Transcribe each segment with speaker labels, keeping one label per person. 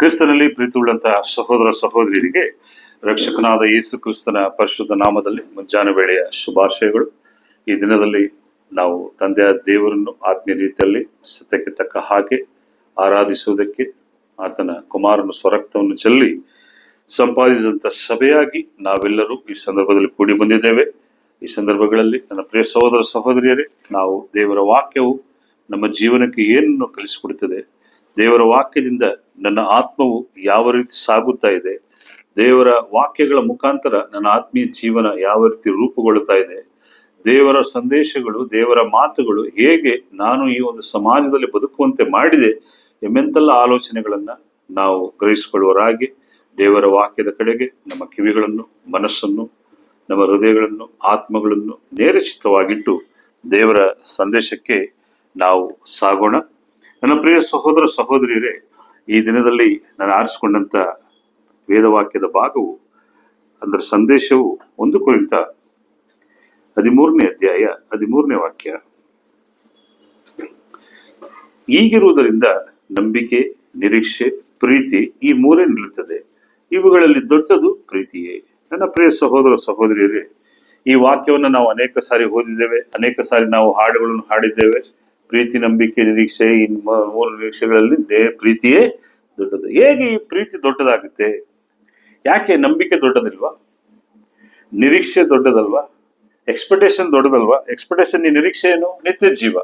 Speaker 1: ಕ್ರಿಸ್ತನಲ್ಲಿ ಪ್ರೀತಿ ಉಳ್ಳಂತಹ ಸಹೋದರ ಸಹೋದರಿಯರಿಗೆ ರಕ್ಷಕನಾದ ಯೇಸು ಕ್ರಿಸ್ತನ ಪರಿಶುದ್ಧ ನಾಮದಲ್ಲಿ ಮುಂಜಾನೆ ವೇಳೆಯ ಶುಭಾಶಯಗಳು. ಈ ದಿನದಲ್ಲಿ ನಾವು ತಂದೆಯ ದೇವರನ್ನು ಆತ್ಮೀಯ ರೀತಿಯಲ್ಲಿ ಸತ್ಯಕ್ಕೆ ತಕ್ಕ ಹಾಗೆ ಆರಾಧಿಸುವುದಕ್ಕೆ ಆತನ ಕುಮಾರನ ಸ್ವರಕ್ತವನ್ನು ಚೆಲ್ಲಿ ಸಂಪಾದಿಸಿದಂಥ ಸಭೆಯಾಗಿ ನಾವೆಲ್ಲರೂ ಈ ಸಂದರ್ಭದಲ್ಲಿ ಕೂಡಿ ಬಂದಿದ್ದೇವೆ. ಈ ಸಂದರ್ಭಗಳಲ್ಲಿ ನನ್ನ ಪ್ರಿಯ ಸಹೋದರ ಸಹೋದರಿಯರೇ, ನಾವು ದೇವರ ವಾಕ್ಯವು ನಮ್ಮ ಜೀವನಕ್ಕೆ ಏನನ್ನು ಕಲಿಸಿಕೊಡುತ್ತದೆ, ದೇವರ ವಾಕ್ಯದಿಂದ ನನ್ನ ಆತ್ಮವು ಯಾವ ರೀತಿ ಸಾಗುತ್ತಾ ಇದೆ, ದೇವರ ವಾಕ್ಯಗಳ ಮುಖಾಂತರ ನನ್ನ ಆತ್ಮೀಯ ಜೀವನ ಯಾವ ರೀತಿ ರೂಪುಗೊಳ್ಳುತ್ತಾ ಇದೆ, ದೇವರ ಸಂದೇಶಗಳು, ದೇವರ ಮಾತುಗಳು ಹೇಗೆ ನಾನು ಈ ಒಂದು ಸಮಾಜದಲ್ಲಿ ಬದುಕುವಂತೆ ಮಾಡಿದೆ ಎಂಬೆಂತೆಲ್ಲ ಆಲೋಚನೆಗಳನ್ನ ನಾವು ಗ್ರಹಿಸಿಕೊಳ್ಳುವರಾಗಿ ದೇವರ ವಾಕ್ಯದ ಕಡೆಗೆ ನಮ್ಮ ಕಿವಿಗಳನ್ನು, ಮನಸ್ಸನ್ನು, ನಮ್ಮ ಹೃದಯಗಳನ್ನು, ಆತ್ಮಗಳನ್ನು ನೇರಚಿತ್ತವಾಗಿಟ್ಟು ದೇವರ ಸಂದೇಶಕ್ಕೆ ನಾವು ಸಾಗೋಣ. ನನ್ನ ಪ್ರಿಯ ಸಹೋದರ ಸಹೋದರಿಯರೇ, ಈ ದಿನದಲ್ಲಿ ನಾನು ಆರಿಸಿಕೊಂಡಂತ ವೇದವಾಕ್ಯದ ಭಾಗವು ಅಂದ್ರೆ ಸಂದೇಶವು 1 ಕೊರಿಂಥ 13ನೇ ಅಧ್ಯಾಯ 13ನೇ ವಾಕ್ಯ. ಈಗಿರುವುದರಿಂದ ನಂಬಿಕೆ, ನಿರೀಕ್ಷೆ, ಪ್ರೀತಿ ಈ ಮೂರೇ ನಿಲ್ಲುತ್ತದೆ, ಇವುಗಳಲ್ಲಿ ದೊಡ್ಡದು ಪ್ರೀತಿಯೇ. ನನ್ನ ಪ್ರಿಯ ಸಹೋದರ ಸಹೋದರಿಯರೇ, ಈ ವಾಕ್ಯವನ್ನು ನಾವು ಅನೇಕ ಸಾರಿ ಓದಿದ್ದೇವೆ, ಅನೇಕ ಸಾರಿ ನಾವು ಹಾಡುಗಳನ್ನು ಹಾಡಿದ್ದೇವೆ. ಪ್ರೀತಿ, ನಂಬಿಕೆ, ನಿರೀಕ್ಷೆ, ಈ 3 ನಿರೀಕ್ಷೆಗಳಲ್ಲಿ ಪ್ರೀತಿಯೇ ದೊಡ್ಡದು. ಹೇಗೆ ಈ ಪ್ರೀತಿ ದೊಡ್ಡದಾಗುತ್ತೆ? ಯಾಕೆ ನಂಬಿಕೆ ದೊಡ್ಡದಿಲ್ವಾ? ನಿರೀಕ್ಷೆ ದೊಡ್ಡದಲ್ವಾ? ಎಕ್ಸ್ಪೆಕ್ಟೇಷನ್ ದೊಡ್ಡದಲ್ವಾ? ಎಕ್ಸ್ಪೆಕ್ಟೇಷನ್, ಈ ನಿರೀಕ್ಷೆ ಏನು? ನಿತ್ಯ ಜೀವ.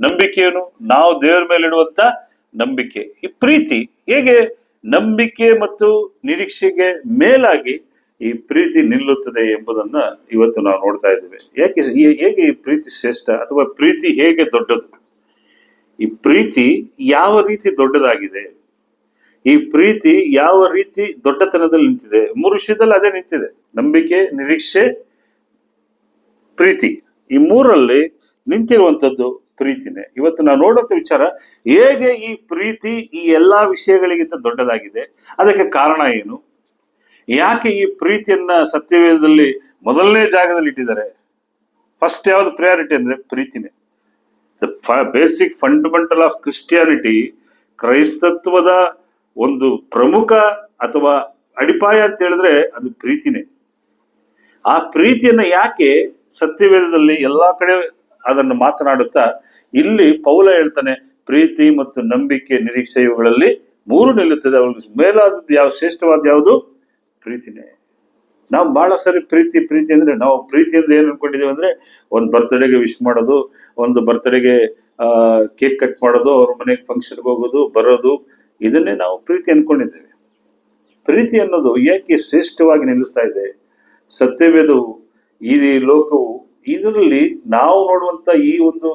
Speaker 1: ನಂಬಿಕೆ ಏನು? ನಾವು ದೇವರ ಮೇಲೆ ಇಡುವಂತ ನಂಬಿಕೆ. ಈ ಪ್ರೀತಿ ಹೇಗೆ ನಂಬಿಕೆ ಮತ್ತು ನಿರೀಕ್ಷೆಗೆ ಮೇಲಾಗಿ ಈ ಪ್ರೀತಿ ನಿಲ್ಲುತ್ತದೆ ಎಂಬುದನ್ನ ಇವತ್ತು ನಾವು ನೋಡ್ತಾ ಇದ್ದೇವೆ. ಹೇಗೆ ಈ ಪ್ರೀತಿ ಶ್ರೇಷ್ಠ ಅಥವಾ ಪ್ರೀತಿ ಹೇಗೆ ದೊಡ್ಡದು? ಈ ಪ್ರೀತಿ ಯಾವ ರೀತಿ ದೊಡ್ಡದಾಗಿದೆ? ಈ ಪ್ರೀತಿ ಯಾವ ರೀತಿ ದೊಡ್ಡತನದಲ್ಲಿ ನಿಂತಿದೆ? 3 ವಿಷಯದಲ್ಲಿ ಅದೇ ನಿಂತಿದೆ: ನಂಬಿಕೆ, ನಿರೀಕ್ಷೆ, ಪ್ರೀತಿ. ಈ 3ರಲ್ಲಿ ನಿಂತಿರುವಂತದ್ದು ಪ್ರೀತಿನೇ. ಇವತ್ತು ನಾವು ನೋಡುವಂತ ವಿಚಾರ, ಹೇಗೆ ಈ ಪ್ರೀತಿ ಈ ಎಲ್ಲಾ ವಿಷಯಗಳಿಗಿಂತ ದೊಡ್ಡದಾಗಿದೆ, ಅದಕ್ಕೆ ಕಾರಣ ಏನು? ಯಾಕೆ ಈ ಪ್ರೀತಿಯನ್ನ ಸತ್ಯವೇದದಲ್ಲಿ ಮೊದಲನೇ ಜಾಗದಲ್ಲಿ ಇಟ್ಟಿದ್ದಾರೆ? ಫಸ್ಟ್ ಯಾವ್ದು ಪ್ರಯಾರಿಟಿ ಅಂದ್ರೆ ಪ್ರೀತಿನೇ. The basic fundamental of Christianity, ಕ್ರೈಸ್ತತ್ವದ ಒಂದು ಪ್ರಮುಖ ಅಥವಾ ಅಡಿಪಾಯ ಅಂತ ಹೇಳಿದ್ರೆ ಅದು ಪ್ರೀತಿನೇ. ಆ ಪ್ರೀತಿಯನ್ನ ಯಾಕೆ ಸತ್ಯವೇದದಲ್ಲಿ ಎಲ್ಲಾ ಕಡೆ ಅದನ್ನು ಮಾತನಾಡುತ್ತಾ ಇಲ್ಲಿ ಪೌಲ ಹೇಳ್ತಾನೆ, ಪ್ರೀತಿ ಮತ್ತು ನಂಬಿಕೆ, ನಿರೀಕ್ಷೆ ಇವುಗಳಲ್ಲಿ 3 ನಿಲ್ಲುತ್ತದೆ, ಅವ್ರಿಗೆ ಮೇಲಾದದ್ದು ಯಾವ ಶ್ರೇಷ್ಠವಾದ ಯಾವುದು? ಪ್ರೀತಿನೇ. ನಾವು ಬಹಳ ಸರಿ ಪ್ರೀತಿ ಅಂದ್ರೆ ನಾವು ಪ್ರೀತಿ ಅಂದ್ರೆ ಏನ್ ಅನ್ಕೊಂಡಿದೀವಿ ಅಂದ್ರೆ, ಒಂದು ಬರ್ತ್ಡೇಗೆ ವಿಶ್ ಮಾಡೋದು, ಒಂದು ಬರ್ತ್ಡೇಗೆ ಕೇಕ್ ಕಟ್ ಮಾಡೋದು, ಅವ್ರ ಮನೆಗೆ ಫಂಕ್ಷನ್ಗೆ ಹೋಗೋದು ಬರೋದು, ಇದನ್ನೇ ನಾವು ಪ್ರೀತಿ ಅನ್ಕೊಂಡಿದ್ದೇವೆ. ಪ್ರೀತಿ ಅನ್ನೋದು ಯಾಕೆ ಶ್ರೇಷ್ಠವಾಗಿ ನಿಲ್ಲಿಸ್ತಾ ಇದೆ? ಸತ್ಯವೇದವು, ಈ ಲೋಕವು, ಇದರಲ್ಲಿ ನಾವು ನೋಡುವಂತ ಈ ಒಂದು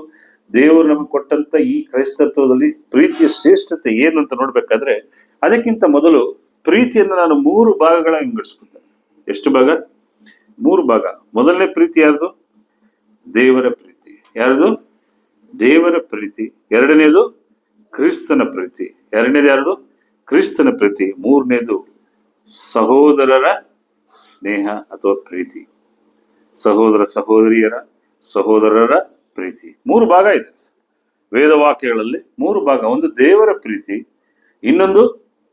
Speaker 1: ದೇವರು ನಮ್ಗೆ ಕೊಟ್ಟಂತ ಈ ಕ್ರೈಸ್ತತ್ವದಲ್ಲಿ ಪ್ರೀತಿಯ ಶ್ರೇಷ್ಠತೆ ಏನು ಅಂತ ನೋಡ್ಬೇಕಾದ್ರೆ, ಅದಕ್ಕಿಂತ ಮೊದಲು ಪ್ರೀತಿಯನ್ನು ನಾನು 3 ಭಾಗಗಳಾಗಿ ವಿಂಗಡಿಸ್ಕೊಳ್ತೇನೆ. ಎಷ್ಟು ಭಾಗ? 3 ಭಾಗ. ಮೊದಲನೇ ಪ್ರೀತಿ ಯಾರ್ದು? ದೇವರ ಪ್ರೀತಿ. ಯಾರ್ದು? ದೇವರ ಪ್ರೀತಿ. ಎರಡನೇದು ಕ್ರಿಸ್ತನ ಪ್ರೀತಿ. ಎರಡನೇದು ಯಾರ್ದು? ಕ್ರಿಸ್ತನ ಪ್ರೀತಿ. ಮೂರನೇದು ಸಹೋದರರ ಸ್ನೇಹ ಅಥವಾ ಪ್ರೀತಿ. ಸಹೋದರ ಸಹೋದರರ ಪ್ರೀತಿ. 3 ಭಾಗ ಇದೆ ವೇದವಾಕ್ಯಗಳಲ್ಲಿ. 3 ಭಾಗ. ಒಂದು ದೇವರ ಪ್ರೀತಿ, ಇನ್ನೊಂದು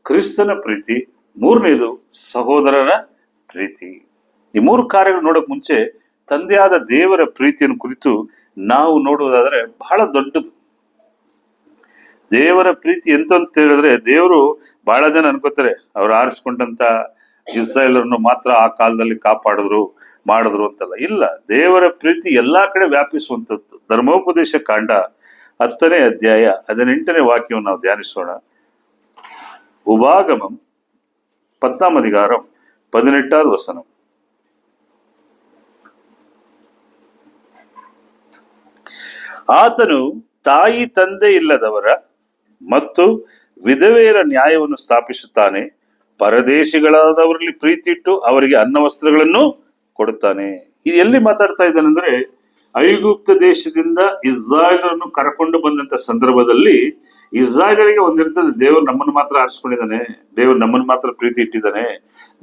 Speaker 1: ಕ್ರಿಸ್ತನ ಪ್ರೀತಿ, ಮೂರನೇದು ಸಹೋದರರ ಪ್ರೀತಿ. ಈ 3 ಕಾರ್ಯಗಳು ನೋಡಕ್ ಮುಂಚೆ ತಂದೆಯಾದ ದೇವರ ಪ್ರೀತಿಯನ್ನು ಕುರಿತು ನಾವು ನೋಡುವುದಾದ್ರೆ ಬಹಳ ದೊಡ್ಡದು. ದೇವರ ಪ್ರೀತಿ ಎಂತ ಅಂತ ಹೇಳಿದ್ರೆ, ದೇವರು ಬಹಳ ಜನ ಅನ್ಕೋತಾರೆ ಅವ್ರು ಆರಿಸ್ಕೊಂಡಂತ ಇಸ್ರಾಯೇಲರನ್ನು ಮಾತ್ರ ಆ ಕಾಲದಲ್ಲಿ ಮಾಡಿದ್ರು ಅಂತಲ್ಲ. ಇಲ್ಲ, ದೇವರ ಪ್ರೀತಿ ಎಲ್ಲಾ ಕಡೆ ವ್ಯಾಪಿಸುವಂಥದ್ದು. ಧರ್ಮೋಪದೇಶ ಕಾಂಡ 10ನೇ ಅಧ್ಯಾಯ 18ನೇ ವಾಕ್ಯವನ್ನು ನಾವು ಧ್ಯಾನಿಸೋಣ. ಉಪಾಗಮಂ 10ஆம் அதிகாரம் 18வது வசனம். ಆತನು ತಾಯಿ ತಂದೆ ಇಲ್ಲದವರ ಮತ್ತು ವಿಧವೆಯರ ನ್ಯಾಯವನ್ನು ಸ್ಥಾಪಿಸುತ್ತಾನೆ, ಪರದೇಶಿಗಳಾದವರಲ್ಲಿ ಪ್ರೀತಿ ಇಟ್ಟು ಅವರಿಗೆ ಅನ್ನವಸ್ತ್ರಗಳನ್ನು ಕೊಡುತ್ತಾನೆ. ಇದು ಎಲ್ಲಿ ಮಾತಾಡ್ತಾ ಇದ್ದಾನಂದ್ರೆ, ಐಗುಪ್ತ ದೇಶದಿಂದ ಇಸ್ರಾಯೇಲರನ್ನು ಕರ್ಕೊಂಡು ಬಂದಂತ ಸಂದರ್ಭದಲ್ಲಿ ಇಸ್ರಾಯೇಲರಿಗೆ ಒಂದಿರ್ತದೆ, ದೇವರು ನಮ್ಮನ್ನು ಮಾತ್ರ ಆರಿಸ್ಕೊಂಡಿದ್ದಾನೆ, ದೇವರು ನಮ್ಮನ್ನು ಮಾತ್ರ ಪ್ರೀತಿ ಇಟ್ಟಿದ್ದಾನೆ,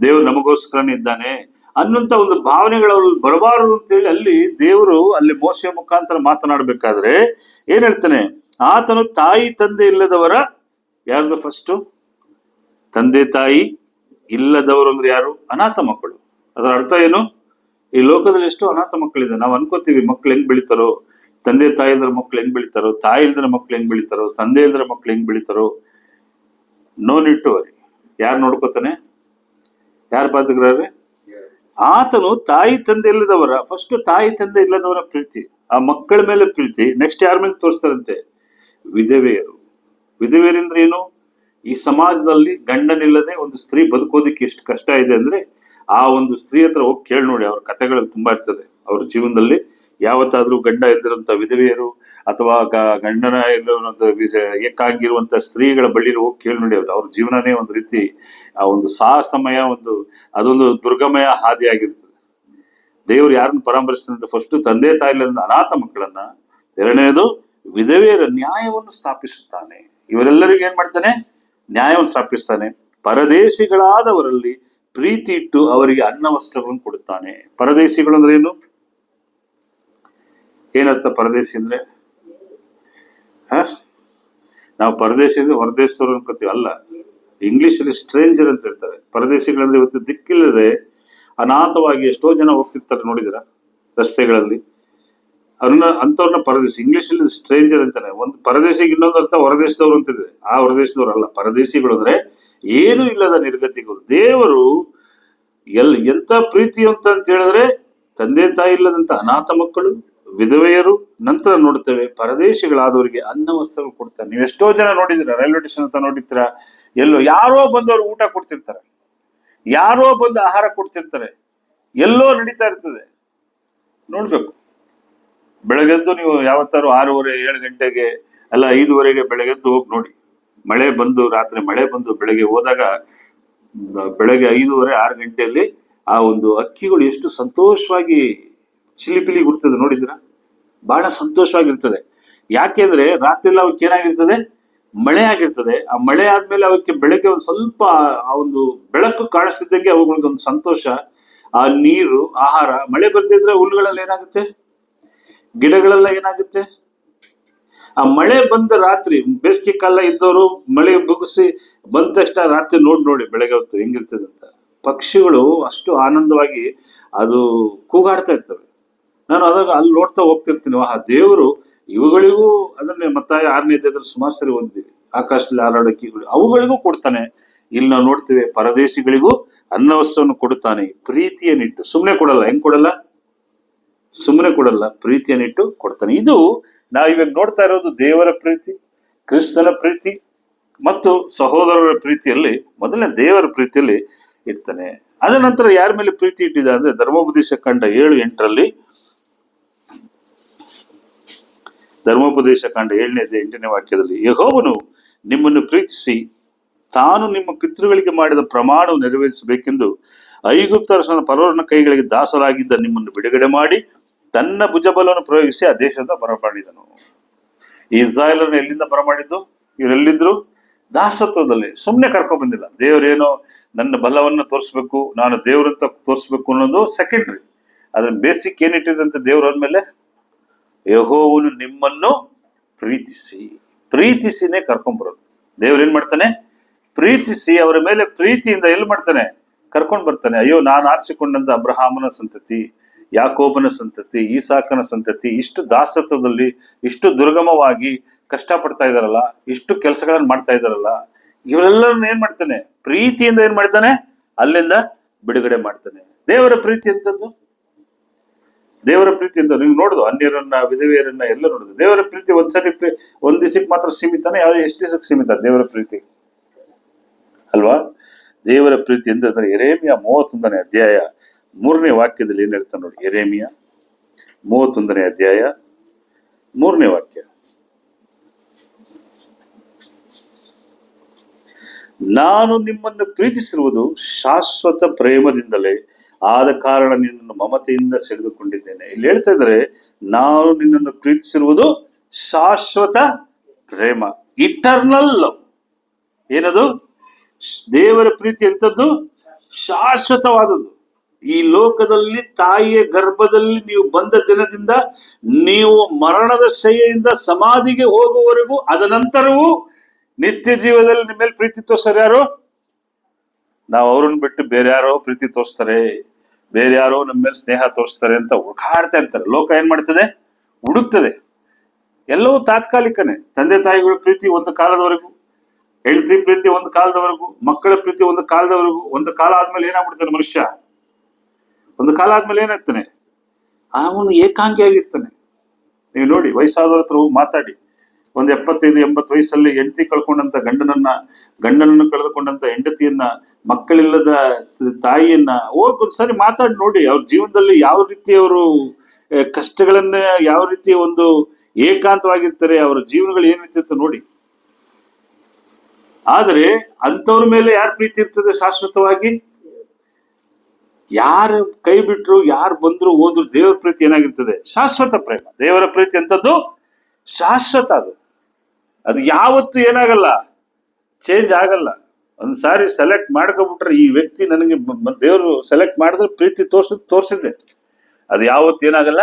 Speaker 1: ದೇವರು ನಮಗೋಸ್ಕರನೇ ಇದ್ದಾನೆ ಅನ್ನುವಂತ ಒಂದು ಭಾವನೆಗಳು ಬರಬಾರದು ಅಂತೇಳಿ ಅಲ್ಲಿ ಮೋಶೆಯ ಮುಖಾಂತರ ಮಾತನಾಡ್ಬೇಕಾದ್ರೆ ಏನ್ ಹೇಳ್ತಾನೆ? ಆತನು ತಾಯಿ ತಂದೆ ಇಲ್ಲದವರ, ಯಾರ್ದು? ಫಸ್ಟ್ ತಂದೆ ತಾಯಿ ಇಲ್ಲದವರು ಅಂದ್ರೆ ಯಾರು? ಅನಾಥ ಮಕ್ಕಳು. ಅದರ ಅರ್ಥ ಏನು? ಈ ಲೋಕದಲ್ಲಿ ಎಷ್ಟೋ ಅನಾಥ ಮಕ್ಕಳಿದೆ. ನಾವು ಅನ್ಕೋತೀವಿ ಮಕ್ಳು ಹೆಂಗ್ ಬೆಳಿತಾರೋ, ತಂದೆ ತಾಯಿ ಇಲ್ದ್ರ ಮಕ್ಳು ಹೆಂಗ್ ಬೆಳಿತಾರೋ, ತಾಯಿ ಇಲ್ದ್ರ ಮಕ್ಳು ಹೆಂಗ್ ಬೆಳಿತಾರೋ, ತಂದೆ ಇಲ್ದ್ರ ಮಕ್ಳು ಹೆಂಗ್ ಬೆಳಿತಾರೋ. No need to worry. ಯಾರು ನೋಡ್ಕೋತಾನೆ? ಯಾರು ಪಾತಗ್ರಾರೆ? ಆತನು ತಾಯಿ ತಂದೆ ಇಲ್ಲದವರ, ಫಸ್ಟ್ ತಾಯಿ ತಂದೆ ಇಲ್ಲದವರ ಪ್ರೀತಿ, ಆ ಮಕ್ಕಳ ಮೇಲೆ ಪ್ರೀತಿ, ನೆಕ್ಸ್ಟ್ ಯಾರ ಮೇಲೆ ತೋರಿಸ್ತಾರಂತೆ? ವಿಧವೆಯರು. ವಿಧವೆಯರಿಂದ ಏನು? ಈ ಸಮಾಜದಲ್ಲಿ ಗಂಡನಿಲ್ಲದೆ ಒಂದು ಸ್ತ್ರೀ ಬದುಕೋದಿಕ್ಕೆ ಎಷ್ಟು ಕಷ್ಟ ಇದೆ ಅಂದ್ರೆ, ಆ ಒಂದು ಸ್ತ್ರೀ ಹತ್ರ ಹೋಗಿ ಕೇಳಿ ನೋಡಿ, ಅವ್ರ ಕಥೆಗಳು ತುಂಬಾ ಇರ್ತದೆ. ಅವ್ರ ಜೀವನದಲ್ಲಿ ಯಾವತ್ತಾದ್ರೂ ಗಂಡ ಇಲ್ದಿರುವಂತ ವಿಧವೆಯರು ಅಥವಾ ಗಂಡನ ಇಲ್ಲಿರುವಂತ ಏಕಾಂಗಿರುವಂತ ಸ್ತ್ರೀಗಳ ಬಳಿ ಹೋಗಿ ಕೇಳಿ ನೋಡಿ. ಅವ್ರ ಜೀವನನೇ ಒಂದು ರೀತಿ ಆ ಒಂದು ಸಾಹಸಮಯ, ಅದೊಂದು ದುರ್ಗಮಯ ಹಾದಿಯಾಗಿರ್ತದೆ. ದೇವರು ಯಾರನ್ನು ಪರಾಮರ್ಶಿಸಿದಂತ? ಫಸ್ಟ್ ತಂದೆ ತಾಯಿಲಿಂದ ಅನಾಥ ಮಕ್ಕಳನ್ನ, ಎರಡನೇದು ವಿಧವೆಯರ ನ್ಯಾಯವನ್ನು ಸ್ಥಾಪಿಸುತ್ತಾನೆ. ಇವರೆಲ್ಲರಿಗೂ ಏನ್ ಮಾಡ್ತಾನೆ? ನ್ಯಾಯವನ್ನು ಸ್ಥಾಪಿಸ್ತಾನೆ. ಪರದೇಶಿಗಳಾದವರಲ್ಲಿ ಪ್ರೀತಿ ಇಟ್ಟು ಅವರಿಗೆ ಅನ್ನ ವಸ್ತ್ರಗಳನ್ನು ಕೊಡುತ್ತಾನೆ. ಪರದೇಶಿಗಳು ಅಂದ್ರೆ ಏನು? ಏನರ್ಥ ಪರದೇಶಿ ಅಂದ್ರೆ? ನಾವು ಪರದೇಶಿ ಅಂದ್ರೆ ಹೊರದೇಶದವ್ರು ಅನ್ಕೋತೀವಿ, ಅಲ್ಲ. ಇಂಗ್ಲಿಷ್ ಅಲ್ಲಿ ಸ್ಟ್ರೇಂಜರ್ ಅಂತ ಹೇಳ್ತಾರೆ. ಪರದೇಶಿಗಳಂದ್ರೆ ಇವತ್ತು ದಿಕ್ಕಿಲ್ಲದೆ ಅನಾಥವಾಗಿ ಎಷ್ಟೋ ಜನ ಹೋಗ್ತಿರ್ತಾರೆ, ನೋಡಿದಿರ ರಸ್ತೆಗಳಲ್ಲಿ. ಅಂತವ್ರನ್ನ ಪರದೇಶಿ. ಇಂಗ್ಲಿಷ್ ಅಲ್ಲಿ ಸ್ಟ್ರೇಂಜರ್ ಅಂತಾನೆ. ಒಂದು ಪರದೇಶಿಗೆ ಇನ್ನೊಂದು ಅರ್ಥ ಹೊರದೇಶದವ್ರು ಅಂತಿದೆ. ಆ ಹೊರದೇಶದವ್ರು ಅಲ್ಲ. ಪರದೇಶಿಗಳು ಅಂದ್ರೆ ಏನು ಇಲ್ಲದ ನಿರ್ಗತಿಗಳು. ದೇವರು ಎಂತ ಪ್ರೀತಿ ಅಂತ ಹೇಳಿದ್ರೆ, ತಂದೆ ತಾಯಿ ಇಲ್ಲದಂತ ಅನಾಥ ಮಕ್ಕಳು, ವಿಧವೆಯರು, ನಂತರ ನೋಡ್ತೇವೆ ಪರದೇಶಿಗಳಾದವರಿಗೆ ಅನ್ನ ವಸ್ತ್ರಗಳು ಕೊಡ್ತಾರೆ. ನೀವು ಎಷ್ಟೋ ಜನ ನೋಡಿದಿರ, ರೈಲ್ವೆ ಸ್ಟೇಷನ್ ಅಂತ ನೋಡಿರ್ತೀರ, ಎಲ್ಲೋ ಯಾರೋ ಬಂದು ಅವ್ರು ಊಟ ಕೊಡ್ತಿರ್ತಾರೆ, ಯಾರೋ ಬಂದು ಆಹಾರ ಕೊಡ್ತಿರ್ತಾರೆ, ಎಲ್ಲೋ ನಡೀತಾ ಇರ್ತದೆ. ನೋಡ್ಬೇಕು. ಬೆಳಗ್ಗೆದ್ದು ನೀವು ಯಾವತ್ತಾರು 6:30, 7 ಗಂಟೆಗೆ ಅಲ್ಲ 5:30ಗೆ ಬೆಳಗ್ಗೆದ್ದು ಹೋಗಿ ನೋಡಿ. ಮಳೆ ಬಂದು, ರಾತ್ರಿ ಮಳೆ ಬಂದು ಬೆಳಗ್ಗೆ ಹೋದಾಗ, ಬೆಳಗ್ಗೆ 5:30, 6 ಗಂಟೆಯಲ್ಲಿ ಆ ಒಂದು ಹಕ್ಕಿಗಳು ಎಷ್ಟು ಸಂತೋಷವಾಗಿ ಚಿಲಿಪಿಲಿ ಗುಡ್ತದೆ ನೋಡಿದ್ರ? ಬಹಳ ಸಂತೋಷವಾಗಿರ್ತದೆ. ಯಾಕೆಂದ್ರೆ ರಾತ್ರಿ ಎಲ್ಲ ಅವಕ್ಕೆ ಏನಾಗಿರ್ತದೆ? ಮಳೆ ಆಗಿರ್ತದೆ. ಆ ಮಳೆ ಆದ್ಮೇಲೆ ಅವಕ್ಕೆ ಬೆಳಗ್ಗೆ ಒಂದು ಸ್ವಲ್ಪ ಆ ಒಂದು ಬೆಳಕು ಕಾಣಿಸ್ತಿದ್ದಂಗೆ ಅವುಗಳಿಗೊಂದು ಸಂತೋಷ. ಆ ನೀರು, ಆಹಾರ. ಮಳೆ ಬರ್ತಿದ್ರೆ ಹುಲ್ಲುಗಳೆಲ್ಲ ಏನಾಗುತ್ತೆ? ಗಿಡಗಳೆಲ್ಲ ಏನಾಗುತ್ತೆ? ಆ ಮಳೆ ಬಂದ ರಾತ್ರಿ, ಬೇಸಿಗೆ ಕಾಲ ಇದ್ದವರು ಮಳೆ ಬುಗಿಸಿ ಬಂದ ತಕ್ಷಣ ರಾತ್ರಿ ನೋಡಿ ಬೆಳಗ್ಗೆ ಹೊತ್ತು ಹೆಂಗಿರ್ತದೆ ಅಂತ. ಪಕ್ಷಿಗಳು ಅಷ್ಟು ಆನಂದವಾಗಿ ಅದು ಕೂಗಾಡ್ತಾ ಇರ್ತವೆ. ನಾನು ಅದಾಗ ಅಲ್ಲಿ ನೋಡ್ತಾ ಹೋಗ್ತಿರ್ತೀನಿ, ಆ ದೇವರು ಇವುಗಳಿಗೂ, ಅದನ್ನೇ ಮತ್ತಾಯ 6ನೇ ಅಧ್ಯಾಯದಲ್ಲಿ ಸುಮಾರು ಸರಿ ಓದಿದ್ದೀವಿ, ಆಕಾಶದಲ್ಲಿ ಹಾರಾಡಕ್ಕಿಗಳು ಅವುಗಳಿಗೂ ಕೊಡ್ತಾನೆ. ಇಲ್ಲಿ ನಾವು ನೋಡ್ತೇವೆ ಪರದೇಶಿಗಳಿಗೂ ಅನ್ನವಸ್ತ್ರವನ್ನು ಕೊಡುತ್ತಾನೆ, ಪ್ರೀತಿಯನ್ನಿಟ್ಟು. ಸುಮ್ಮನೆ ಕೊಡಲ್ಲ. ಹೆಂಗ್ ಕೊಡಲ್ಲ? ಸುಮ್ಮನೆ ಕೊಡಲ್ಲ, ಪ್ರೀತಿಯನ್ನಿಟ್ಟು ಕೊಡ್ತಾನೆ. ಇದು ನಾವು ಇವಾಗ ನೋಡ್ತಾ ಇರೋದು ದೇವರ ಪ್ರೀತಿ, ಕ್ರಿಸ್ತನ ಪ್ರೀತಿ ಮತ್ತು ಸಹೋದರರ ಪ್ರೀತಿಯಲ್ಲಿ, ಮೊದಲನೇ ದೇವರ ಪ್ರೀತಿಯಲ್ಲಿ ಇರ್ತಾನೆ. ಅದ ನಂತರ ಯಾರ ಮೇಲೆ ಪ್ರೀತಿ ಇಟ್ಟಿದ ಅಂದ್ರೆ, ಧರ್ಮೋಪದೇಶ ಕಾಂಡ 7:8 ಧರ್ಮೋಪದೇಶ ಕಾಂಡ 7:8 ವಾಕ್ಯದಲ್ಲಿ, ಯೆಹೋವನು ನಿಮ್ಮನ್ನು ಪ್ರೀತಿಸಿ ತಾನು ನಿಮ್ಮ ಪಿತೃಗಳಿಗೆ ಮಾಡಿದ ಪ್ರಮಾಣವು ನೆರವೇರಿಸಬೇಕೆಂದು ಐಗುಪ್ತ ಅರಸನ ಫರೋಹನ ಕೈಗಳಿಗೆ ದಾಸರಾಗಿದ್ದ ನಿಮ್ಮನ್ನು ಬಿಡುಗಡೆ ಮಾಡಿ ತನ್ನ ಭುಜಬಲವನ್ನು ಪ್ರಯೋಗಿಸಿ ಆ ದೇಶದ ಬರಮಾಡಿದನು. ಇಸ್ರಾಯೇಲರನ್ನು ಎಲ್ಲಿಂದ ಬರಮಾಡಿದ್ದು? ಇವರೆಲ್ಲಿದ್ರು? ದಾಸತ್ವದಲ್ಲಿ. ಸುಮ್ಮನೆ ಕರ್ಕೊಂಡ್ ಬಂದಿಲ್ಲ. ದೇವರೇನೋ ನನ್ನ ಬಲವನ್ನ ತೋರಿಸ್ಬೇಕು, ನಾನು ದೇವ್ರಂತ ತೋರಿಸ್ಬೇಕು ಅನ್ನೋದು ಸೆಕೆಂಡ್ರಿ. ಅದ್ರ ಬೇಸಿಕ್ ಏನಿಟ್ಟಿದಂತೆ ದೇವ್ರ ಅಂದ್ಮೇಲೆ, ಯೆಹೋವನು ನಿಮ್ಮನ್ನು ಪ್ರೀತಿಸಿನೇ ಕರ್ಕೊಂಡ್ಬರೋದು. ದೇವ್ರ ಏನ್ ಮಾಡ್ತಾನೆ? ಪ್ರೀತಿಸಿ ಅವರ ಮೇಲೆ ಪ್ರೀತಿಯಿಂದ ಎಲ್ಲಿ ಮಾಡ್ತಾನೆ? ಕರ್ಕೊಂಡ್ ಬರ್ತಾನೆ. ಅಯ್ಯೋ, ನಾನು ಆರಿಸಿಕೊಂಡಂತ ಅಬ್ರಹಾಮನ ಸಂತತಿ, ಯಾಕೋಬನ ಸಂತತಿ, ಈಸಾಕನ ಸಂತತಿ ಇಷ್ಟು ದಾಸತ್ವದಲ್ಲಿ, ಇಷ್ಟು ದುರ್ಗಮವಾಗಿ ಕಷ್ಟ ಪಡ್ತಾ ಇದಾರಲ್ಲ, ಇಷ್ಟು ಕೆಲಸಗಳನ್ನ ಮಾಡ್ತಾ ಇದಾರಲ್ಲ, ಇವರೆಲ್ಲರನ್ನ ಏನ್ ಮಾಡ್ತಾನೆ? ಪ್ರೀತಿಯಿಂದ ಏನ್ ಮಾಡ್ತಾನೆ? ಅಲ್ಲಿಂದ ಬಿಡುಗಡೆ ಮಾಡ್ತಾನೆ. ದೇವರ ಪ್ರೀತಿ ಅಂತದ್ದು. ದೇವರ ಪ್ರೀತಿ ಅಂತ ನೀವು ನೋಡುದು, ಅನ್ಯರನ್ನ, ವಿಧವೆಯರನ್ನ ಎಲ್ಲ ನೋಡುದು. ದೇವರ ಪ್ರೀತಿ ಒಂದ್ ದಿವಸಕ್ಕೆ ಮಾತ್ರ ಸೀಮಿತಾನೆ? ಯಾವ ಎಷ್ಟು ದಿವಸಕ್ಕೆ ಸೀಮಿತ ದೇವರ ಪ್ರೀತಿ? ಅಲ್ವಾ? ದೇವರ ಪ್ರೀತಿ ಅಂತಂದ್ರೆ ಯೆರೆಮೀಯ 31ನೇ ಅಧ್ಯಾಯ 3ನೇ ವಾಕ್ಯದಲ್ಲಿ ಏನ್ ಹೇಳ್ತಾನೆ ನೋಡಿ. ಯೆರೆಮೀಯ 31ನೇ ಅಧ್ಯಾಯ 3ನೇ ವಾಕ್ಯ, ನಾನು ನಿಮ್ಮನ್ನು ಪ್ರೀತಿಸಿರುವುದು ಶಾಶ್ವತ ಪ್ರೇಮದಿಂದಲೇ, ಆದ ಕಾರಣ ನಿನ್ನನ್ನು ಮಮತೆಯಿಂದ ಸೆಳೆದುಕೊಂಡಿದ್ದೇನೆ. ಇಲ್ಲಿ ಹೇಳ್ತಾ ಇದ್ದಾರೆ, ನಾನು ನಿನ್ನನ್ನು ಪ್ರೀತಿಸಿರುವುದು ಶಾಶ್ವತ ಪ್ರೇಮ, ಇಟರ್ನಲ್ ಲವ್. ಏನದು? ದೇವರ ಪ್ರೀತಿ ಎಂತದ್ದು? ಶಾಶ್ವತವಾದದ್ದು. ಈ ಲೋಕದಲ್ಲಿ ತಾಯಿಯ ಗರ್ಭದಲ್ಲಿ ನೀವು ಬಂದ ದಿನದಿಂದ ನೀವು ಮರಣದ ಶಯ್ಯೆಯಿಂದ ಸಮಾಧಿಗೆ ಹೋಗುವವರೆಗೂ, ಅದ ನಂತರವೂ ನಿತ್ಯ ಜೀವದಲ್ಲಿ ನಿಮ್ಮ ಮೇಲೆ ಪ್ರೀತಿ ತೋರಿಸೋರು ಯಾರು? ನಾವು ಅವ್ರನ್ನ ಬಿಟ್ಟು ಬೇರೆ ಯಾರೋ ಪ್ರೀತಿ ತೋರಿಸ್ತಾರೆ, ಬೇರೆ ಯಾರೋ ನಮ್ಮ ಮೇಲೆ ಸ್ನೇಹ ತೋರಿಸ್ತಾರೆ ಅಂತ ಹುಡುಕಾಡ್ತಾ ಇರ್ತಾರೆ. ಲೋಕ ಏನ್ ಮಾಡ್ತದೆ? ಹುಡುಕ್ತದೆ. ಎಲ್ಲವೂ ತಾತ್ಕಾಲಿಕನೇ. ತಂದೆ ತಾಯಿಗಳ ಪ್ರೀತಿ ಒಂದು ಕಾಲದವರೆಗೂ, ಹೆಂಡತಿ ಪ್ರೀತಿ ಒಂದು ಕಾಲದವರೆಗೂ, ಮಕ್ಕಳ ಪ್ರೀತಿ ಒಂದು ಕಾಲದವರೆಗೂ. ಒಂದು ಕಾಲ ಆದ್ಮೇಲೆ ಏನಾಗ್ಬಿಡ್ತಾನೆ ಮನುಷ್ಯ? ಒಂದು ಕಾಲ ಆದ್ಮೇಲೆ ಏನಾಗ್ತಾನೆ? ಅವನು ಏಕಾಂಗಿ ಆಗಿರ್ತಾನೆ. ನೀವು ನೋಡಿ, ವಯಸ್ಸಾದವ್ರ ಹತ್ರ ಹೋಗಿ ಮಾತಾಡಿ. ಒಂದು 75-80 ವಯಸ್ಸಲ್ಲಿ ಹೆಂಡತಿ ಕಳ್ಕೊಂಡಂತ ಗಂಡನನ್ನು ಕಳೆದುಕೊಂಡಂತ ಹೆಂಡತಿಯನ್ನ, ಮಕ್ಕಳಿಲ್ಲದ ತಾಯಿಯನ್ನ ಹೋಗಿ ಒಂದ್ಸರಿ ಮಾತಾಡಿ ನೋಡಿ. ಅವ್ರ ಜೀವನದಲ್ಲಿ ಯಾವ ರೀತಿ ಅವರು ಕಷ್ಟಗಳನ್ನ, ಯಾವ ರೀತಿ ಒಂದು ಏಕಾಂತವಾಗಿರ್ತಾರೆ, ಅವರ ಜೀವನಗಳು ಏನಿರುತ್ತೆ ಅಂತ ನೋಡಿ. ಆದರೆ ಅಂತವ್ರ ಮೇಲೆ ಯಾರ ಪ್ರೀತಿ ಇರ್ತದೆ ಶಾಶ್ವತವಾಗಿ? ಯಾರು ಕೈ ಬಿಟ್ರು, ಯಾರು ಬಂದ್ರು ಹೋದ್ರು, ದೇವರ ಪ್ರೀತಿ ಏನಾಗಿರ್ತದೆ? ಶಾಶ್ವತ ಪ್ರೇಮ. ದೇವರ ಪ್ರೀತಿ ಅಂತದ್ದು ಶಾಶ್ವತ. ಅದು ಯಾವತ್ತೂ ಏನಾಗಲ್ಲ, ಚೇಂಜ್ ಆಗಲ್ಲ. ಒಂದ್ಸಾರಿ ಸೆಲೆಕ್ಟ್ ಮಾಡ್ಕೊಬಿಟ್ರೆ, ಈ ವ್ಯಕ್ತಿ ನನಗೆ ದೇವರು ಸೆಲೆಕ್ಟ್ ಮಾಡಿದ್ರೆ ಪ್ರೀತಿ ತೋರ್ಸಿದ್ದೆ, ಅದು ಯಾವತ್ತೂ ಏನಾಗಲ್ಲ,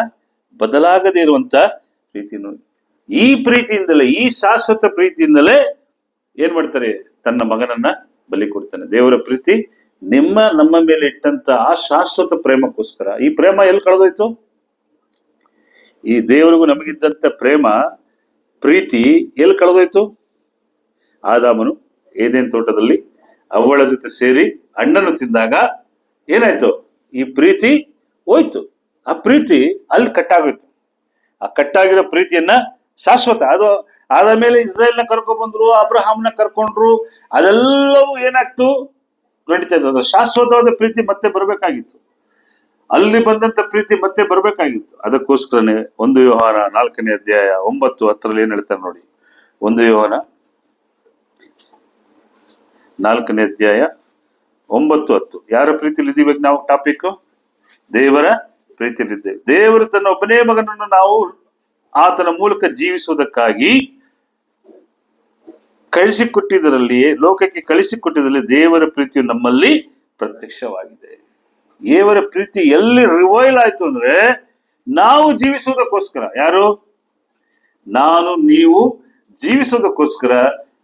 Speaker 1: ಬದಲಾಗದೇ ಇರುವಂತ ಪ್ರೀತಿನೂ. ಈ ಪ್ರೀತಿಯಿಂದಲೇ, ಈ ಶಾಶ್ವತ ಪ್ರೀತಿಯಿಂದಲೇ ಏನ್ ಮಾಡ್ತಾರೆ? ತನ್ನ ಮಗನನ್ನ ಬಲಿ ಕೊಡ್ತಾನೆ. ದೇವರ ಪ್ರೀತಿ ನಮ್ಮ ಮೇಲೆ ಇಟ್ಟಂತ ಆ ಶಾಶ್ವತ ಪ್ರೇಮಕ್ಕೋಸ್ಕರ. ಈ ಪ್ರೇಮ ಎಲ್ಲಿ ಕಳೆದೋಯ್ತು? ಈ ದೇವರಿಗೂ ನಮಗಿದ್ದಂತ ಪ್ರೀತಿ ಎಲ್ಲಿ ಕಳೆದೋಯ್ತು? ಆದಾಮನು ಏದೇನ್ ತೋಟದಲ್ಲಿ ಅವಳ ಜೊತೆ ಸೇರಿ ಹಣ್ಣನ್ನು ತಿಂದಾಗ ಏನಾಯ್ತು? ಈ ಪ್ರೀತಿ ಹೋಯ್ತು. ಆ ಪ್ರೀತಿ ಅಲ್ಲಿ ಕಟ್ಟಾಗೋಯ್ತು. ಆ ಕಟ್ಟಾಗಿರೋ ಪ್ರೀತಿಯನ್ನ ಶಾಶ್ವತ, ಅದು ಆದ್ಮೇಲೆ ಇಸ್ರಾಯೇಲ್ನ ಕರ್ಕೊಂಡ್ಬಂದ್ರು, ಅಬ್ರಹಾಮ್ನ ಕರ್ಕೊಂಡ್ರು, ಅದೆಲ್ಲವೂ ಏನಾಗ್ತು? ನಡೀತಾ ಇತ್ತು. ಅದು ಶಾಶ್ವತವಾದ ಪ್ರೀತಿ ಮತ್ತೆ ಬರ್ಬೇಕಾಗಿತ್ತು. ಅಲ್ಲಿ ಬಂದಂತ ಪ್ರೀತಿ ಮತ್ತೆ ಬರ್ಬೇಕಾಗಿತ್ತು. ಅದಕ್ಕೋಸ್ಕರನೇ 1 ಯೋಹಾನ 4ನೇ ಅಧ್ಯಾಯ 9-10 ಏನ್ ಹೇಳ್ತಾರೆ ನೋಡಿ. 1 ಯೋಹಾನ 4ನೇ ಅಧ್ಯಾಯ 9-10. ಯಾರ ಪ್ರೀತಿಲಿ ಇದ್ದೀವಿ ನಾವು? ಟಾಪಿಕ್ ದೇವರ ಪ್ರೀತಿಯಲ್ಲಿದ್ದೇವೆ. ದೇವರು ತನ್ನ ಒಬ್ಬನೇ ಮಗನನ್ನು ನಾವು ಆತನ ಮೂಲಕ ಜೀವಿಸುವುದಕ್ಕಾಗಿ ಕಳಿಸಿಕೊಟ್ಟಿದ್ದರಲ್ಲಿಯೇ, ಲೋಕಕ್ಕೆ ಕಳಿಸಿಕೊಟ್ಟಿದ್ದಲ್ಲಿ ದೇವರ ಪ್ರೀತಿಯು ನಮ್ಮಲ್ಲಿ ಪ್ರತ್ಯಕ್ಷವಾಗಿದೆ. ದೇವರ ಪ್ರೀತಿ ಎಲ್ಲಿ ರಿವೈಲ್ ಆಯ್ತು ಅಂದ್ರೆ, ನಾವು ಜೀವಿಸುವುದಕ್ಕೋಸ್ಕರ. ಯಾರು? ನಾನು, ನೀವು ಜೀವಿಸುವುದಕ್ಕೋಸ್ಕರ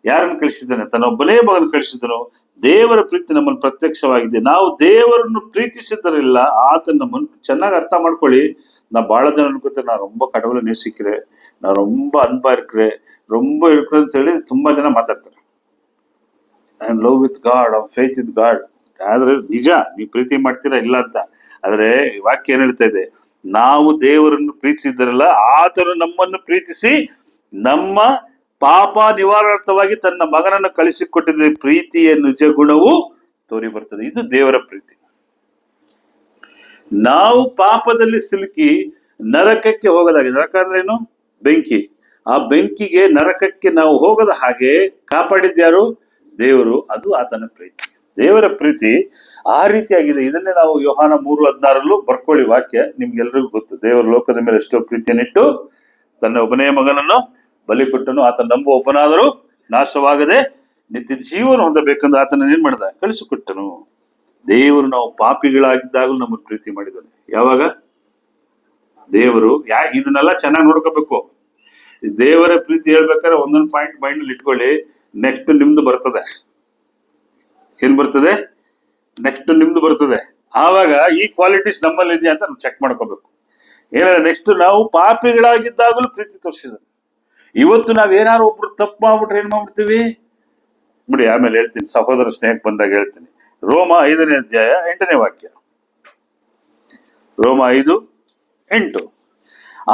Speaker 1: ಯಾರನ್ನು ಕಳಿಸಿದ್ದಾನೆ? ತನ್ನ ಒಬ್ಬನೇ ಮಗನ ಕಳಿಸಿದನು. ದೇವರ ಪ್ರೀತಿ ನಮ್ಮಲ್ಲಿ ಪ್ರತ್ಯಕ್ಷವಾಗಿದೆ. ನಾವು ದೇವರನ್ನು ಪ್ರೀತಿಸಿದ್ದರಿಲ್ಲ, ಆತ ನಮ್ಮನ್ನು. ಚೆನ್ನಾಗಿ ಅರ್ಥ ಮಾಡ್ಕೊಳ್ಳಿ. ನಾ ಬಹಳ ಜನ ಅನ್ಕೋತಾರೆ, ನಾನು ரொம்ப கடவுளை நேசிக்கிறேன், நான் ரொம்ப அன்பா இருக்கிறேன், ரொம்ப இருக்கிறேன் ಅಂತ ಹೇಳಿ ತುಂಬಾ ಜನ ಮಾತಾಡ್ತಾರೆ. I am love with god, I faith with god. ಆದ್ರೆ ನಿಜ, ನೀವು ಪ್ರೀತಿ ಮಾಡ್ತೀರಾ ಇಲ್ಲ ಅಂತ. ಆದ್ರೆ ವಾಕ್ಯ ಏನ್ ಹೇಳ್ತಾ ಇದೆ? ನಾವು ದೇವರನ್ನು ಪ್ರೀತಿಸಿದ್ದರಲ್ಲ, ಆತನು ನಮ್ಮನ್ನು ಪ್ರೀತಿಸಿ ನಮ್ಮ ಪಾಪ ನಿವಾರಣಾರ್ಥವಾಗಿ ತನ್ನ ಮಗನನ್ನು ಕಳಿಸಿಕೊಟ್ಟಿದ್ದ ಪ್ರೀತಿಯ ನಿಜ ಗುಣವು ತೋರಿ ಬರ್ತದೆ. ಇದು ದೇವರ ಪ್ರೀತಿ. ನಾವು ಪಾಪದಲ್ಲಿ ಸಿಲುಕಿ ನರಕಕ್ಕೆ ಹೋಗದಾಗೆ, ನರಕ ಅಂದ್ರೇನು? ಬೆಂಕಿ. ಆ ಬೆಂಕಿಗೆ, ನರಕಕ್ಕೆ ನಾವು ಹೋಗದ ಹಾಗೆ ಕಾಪಾಡಿದ್ಯಾರು? ದೇವರು. ಅದು ಆತನ ಪ್ರೀತಿ. ದೇವರ ಪ್ರೀತಿ ಆ ರೀತಿಯಾಗಿದೆ. ಇದನ್ನೇ ನಾವು ಯೋಹಾನ 3:16 ಬರ್ಕೊಳ್ಳಿ. ವಾಕ್ಯ ನಿಮ್ಗೆಲ್ರಿಗೂ ಗೊತ್ತು. ದೇವರ ಲೋಕದ ಮೇಲೆ ಎಷ್ಟೋ ಪ್ರೀತಿಯನ್ನಿಟ್ಟು ತನ್ನ ಒಬ್ಬನೇ ಮಗನನ್ನು ಬಲಿ ಕೊಟ್ಟನು. ಆತನ ನಂಬುವ ಒಬ್ಬನಾದರೂ ನಾಶವಾಗದೆ ನಿತ್ಯ ಜೀವನ ಹೊಂದಬೇಕಂದ್ರೆ ಆತನ ಏನ್ ಮಾಡಿದ? ಕಳಿಸಿಕೊಟ್ಟನು. ದೇವರು ನಾವು ಪಾಪಿಗಳಾಗಿದ್ದಾಗಲೂ ನಮ್ಮನ್ನು ಪ್ರೀತಿ ಮಾಡಿದ್ದಾನೆ. ಯಾವಾಗ? ದೇವರು ಇದನ್ನೆಲ್ಲ ಚೆನ್ನಾಗಿ ನೋಡ್ಕೋಬೇಕು. ದೇವರ ಪ್ರೀತಿ ಹೇಳ್ಬೇಕಾದ್ರೆ ಒಂದೊಂದು ಪಾಯಿಂಟ್ ಮೈಂಡ್ ಅಲ್ಲಿ ಇಟ್ಕೊಳ್ಳಿ. ನೆಕ್ಸ್ಟ್ ನಿಮ್ದು ಬರ್ತದೆ. ಏನ್ ಬರ್ತದೆ? ನೆಕ್ಸ್ಟ್ ನಿಮ್ದು ಬರ್ತದೆ. ಆವಾಗ ಈ ಕ್ವಾಲಿಟೀಸ್ ನಮ್ಮಲ್ಲಿ ಇದೆಯಾ ಅಂತ ಚೆಕ್ ಮಾಡ್ಕೋಬೇಕು. ಏನಂದ್ರೆ ನೆಕ್ಸ್ಟ್ ನಾವು ಪಾಪಿಗಳಾಗಿದ್ದಾಗಲೂ ಪ್ರೀತಿ ತೋರಿಸಿದ. ಇವತ್ತು ನಾವೇನಾರು ಒಬ್ರು ತಪ್ಪು ಮಾಡ್ಬಿಟ್ರೆ ಏನ್ ಮಾಡ್ಬಿಡ್ತೀವಿ ಬಿಡಿ, ಆಮೇಲೆ ಹೇಳ್ತೀನಿ, ಸಹೋದರ ಸ್ನೇಹಕ್ಕೆ ಬಂದಾಗ ಹೇಳ್ತೀನಿ. ರೋಮ 5ನೇ ಅಧ್ಯಾಯ 8ನೇ ವಾಕ್ಯ. ರೋಮ 5:8.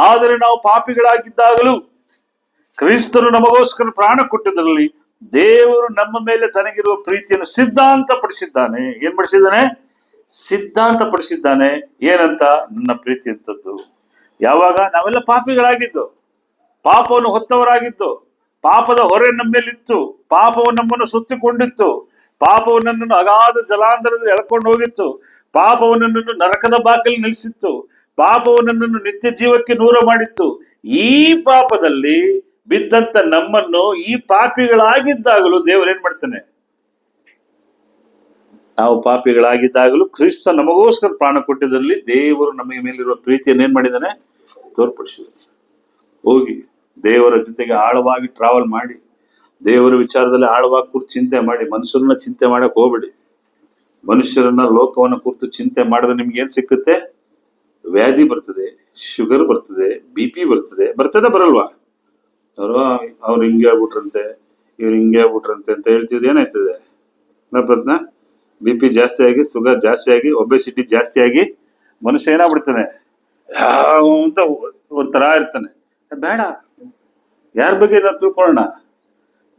Speaker 1: ಆದರೆ ನಾವು ಪಾಪಿಗಳಾಗಿದ್ದಾಗಲೂ ಕ್ರಿಸ್ತನು ನಮಗೋಸ್ಕರ ಪ್ರಾಣ ಕೊಟ್ಟಿದ್ರಲ್ಲಿ ದೇವರು ನಮ್ಮ ಮೇಲೆ ತನಗಿರುವ ಪ್ರೀತಿಯನ್ನು ಸಿದ್ಧಾಂತ ಪಡಿಸಿದ್ದಾನೆ. ಏನ್ ಪಡಿಸಿದ್ದಾನೆ? ಸಿದ್ಧಾಂತ ಪಡಿಸಿದ್ದಾನೆ. ಏನಂತ? ನನ್ನ ಪ್ರೀತಿ ಅಂತದ್ದು. ಯಾವಾಗ? ನಾವೆಲ್ಲ ಪಾಪಿಗಳಾಗಿದ್ದು, ಪಾಪವನ್ನು ಹೊತ್ತವರಾಗಿದ್ದು, ಪಾಪದ ಹೊರೆ ನಮ್ಮ ಮೇಲಿತ್ತು, ಪಾಪವು ನಮ್ಮನ್ನು ಸುತ್ತಿಕೊಂಡಿತ್ತು, ಪಾಪವು ನನ್ನನ್ನು ಅಗಾಧ ಜಲಾಂಧರದಲ್ಲಿ ಎಳ್ಕೊಂಡು ಹೋಗಿತ್ತು, ಪಾಪವು ನನ್ನನ್ನು ನರಕದ ಬಾಗಿಲು ನಿಲ್ಲಿಸಿತ್ತು, ಪಾಪವು ನನ್ನನ್ನು ನಿತ್ಯ ಜೀವಕ್ಕೆ ದೂರ ಮಾಡಿತ್ತು. ಈ ಪಾಪದಲ್ಲಿ ಬಿದ್ದಂತ ನಮ್ಮನ್ನು, ಈ ಪಾಪಿಗಳಾಗಿದ್ದಾಗಲೂ ದೇವರು ಏನ್ ಮಾಡ್ತಾನೆ? ನಾವು ಪಾಪಿಗಳಾಗಿದ್ದಾಗಲೂ ಕ್ರಿಸ್ತ ನಮಗೋಸ್ಕರ ಪ್ರಾಣ ಕೊಟ್ಟಿದ್ದಲ್ಲಿ ದೇವರು ನಮಗೆ ಮೇಲಿರುವ ಪ್ರೀತಿಯನ್ನು ಏನ್ ಮಾಡಿದ್ದಾನೆ? ತೋರ್ಪಡಿಸಿದ್ದಾನೆ. ಹೋಗಿ ದೇವರ ಜೊತೆಗೆ ಆಳವಾಗಿ ಟ್ರಾವೆಲ್ ಮಾಡಿ, ದೇವರ ವಿಚಾರದಲ್ಲಿ ಆಳವಾಗಿ ಕೂರ್ತು ಚಿಂತೆ ಮಾಡಿ, ಮನುಷ್ಯರನ್ನ ಚಿಂತೆ ಮಾಡಕ್ ಹೋಗ್ಬೇಡಿ. ಮನುಷ್ಯರನ್ನ ಲೋಕವನ್ನ ಕುರಿತು ಚಿಂತೆ ಮಾಡಿದ್ರೆ ನಿಮ್ಗೆ ಏನ್ ಸಿಕ್ಕುತ್ತೆ? ವ್ಯಾಧಿ ಬರ್ತದೆ, ಶುಗರ್ ಬರ್ತದೆ, BP ಬರ್ತದೆ ಬರಲ್ವಾ? ಅವ್ರು ಹಿಂಗೆ ಆಗ್ಬಿಟ್ರಂತೆ, ಇವ್ರು ಹಿಂಗೆ ಆಗ್ಬಿಟ್ರಂತೆ ಅಂತ ಹೇಳ್ತಿದ್ರೆ ಏನಾಯ್ತದೆ? ಪ್ರಯತ್ನ BP ಜಾಸ್ತಿ ಆಗಿ, ಶುಗರ್ ಜಾಸ್ತಿ ಆಗಿ, ಒಬೆಸಿಟಿ ಜಾಸ್ತಿ ಆಗಿ ಮನುಷ್ಯ ಏನಾಗ್ಬಿಡ್ತಾನೆ ಅಂತ ಒಂಥರ ಇರ್ತಾನೆ. ಬೇಡ, ಯಾರ ಬಗ್ಗೆ ನಾವು ತಿಳ್ಕೊಳ್ಳೋಣ?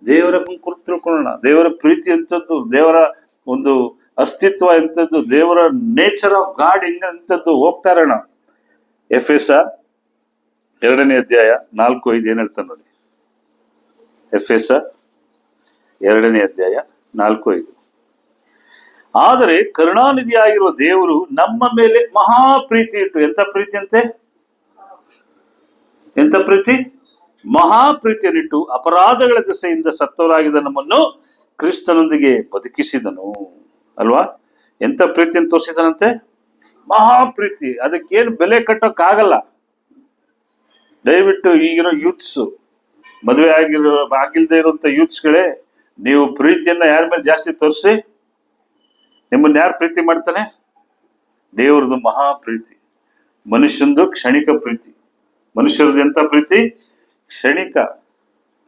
Speaker 1: ದೇವರ ಕುರಿತು ತಿಳ್ಕೊಳ್ಳೋಣ. ದೇವರ ಪ್ರೀತಿ ಎಂಥದ್ದು, ದೇವರ ಒಂದು ಅಸ್ತಿತ್ವ ಎಂಥದ್ದು, ದೇವರ ನೇಚರ್ ಆಫ್ ಗಾಡ್ ಎಂಥದ್ದು ಹೋಗ್ತಾ ಇರೋಣ. ಎಫೆಸ 2ನೇ ಅಧ್ಯಾಯ 4-5 ಏನ್ ಹೇಳ್ತಾನೆ ನೋಡಿ. ಎಫೆಸ 2ನೇ ಅಧ್ಯಾಯ 4-5. ಆದರೆ ಕರುಣಾನಿಧಿಯಾಗಿರುವ ದೇವರು ನಮ್ಮ ಮೇಲೆ ಮಹಾ ಪ್ರೀತಿ ಇಟ್ಟು, ಎಂತ ಪ್ರೀತಿ ಅಂತೆ? ಎಂತ ಪ್ರೀತಿ? ಮಹಾ ಪ್ರೀತಿಯನ್ನಿಟ್ಟು ಅಪರಾಧಗಳ ದೆಸೆಯಿಂದ ಸತ್ತವರಾಗಿದ್ದ ನಮ್ಮನ್ನು ಕ್ರಿಸ್ತನೊಂದಿಗೆ ಬದುಕಿಸಿದನು. ಅಲ್ವಾ? ಎಂತ ಪ್ರೀತಿಯನ್ನು ತೋರಿಸಿದನಂತೆ? ಮಹಾ ಪ್ರೀತಿ. ಅದಕ್ಕೇನು ಬೆಲೆ ಕಟ್ಟೋಕ್ಕಾಗಲ್ಲ. ದಯವಿಟ್ಟು ಈಗಿರೋ ಯೂತ್ಸ್, ಮದುವೆ ಆಗಿಲ್ದೇ ಇರುವಂತ ಯೂತ್ಸ್ಗಳೇ, ನೀವು ಪ್ರೀತಿಯನ್ನ ಯಾರ ಮೇಲೆ ಜಾಸ್ತಿ ತೋರಿಸಿ? ನಿಮ್ಮನ್ನ ಯಾರು ಪ್ರೀತಿ ಮಾಡ್ತಾನೆ? ದೇವ್ರದ್ದು ಮಹಾ ಪ್ರೀತಿ. ಮನುಷ್ಯಂದು ಕ್ಷಣಿಕ ಪ್ರೀತಿ. ಮನುಷ್ಯರದ್ದು ಎಂತ ಪ್ರೀತಿ? ಕ್ಷಣಿಕ.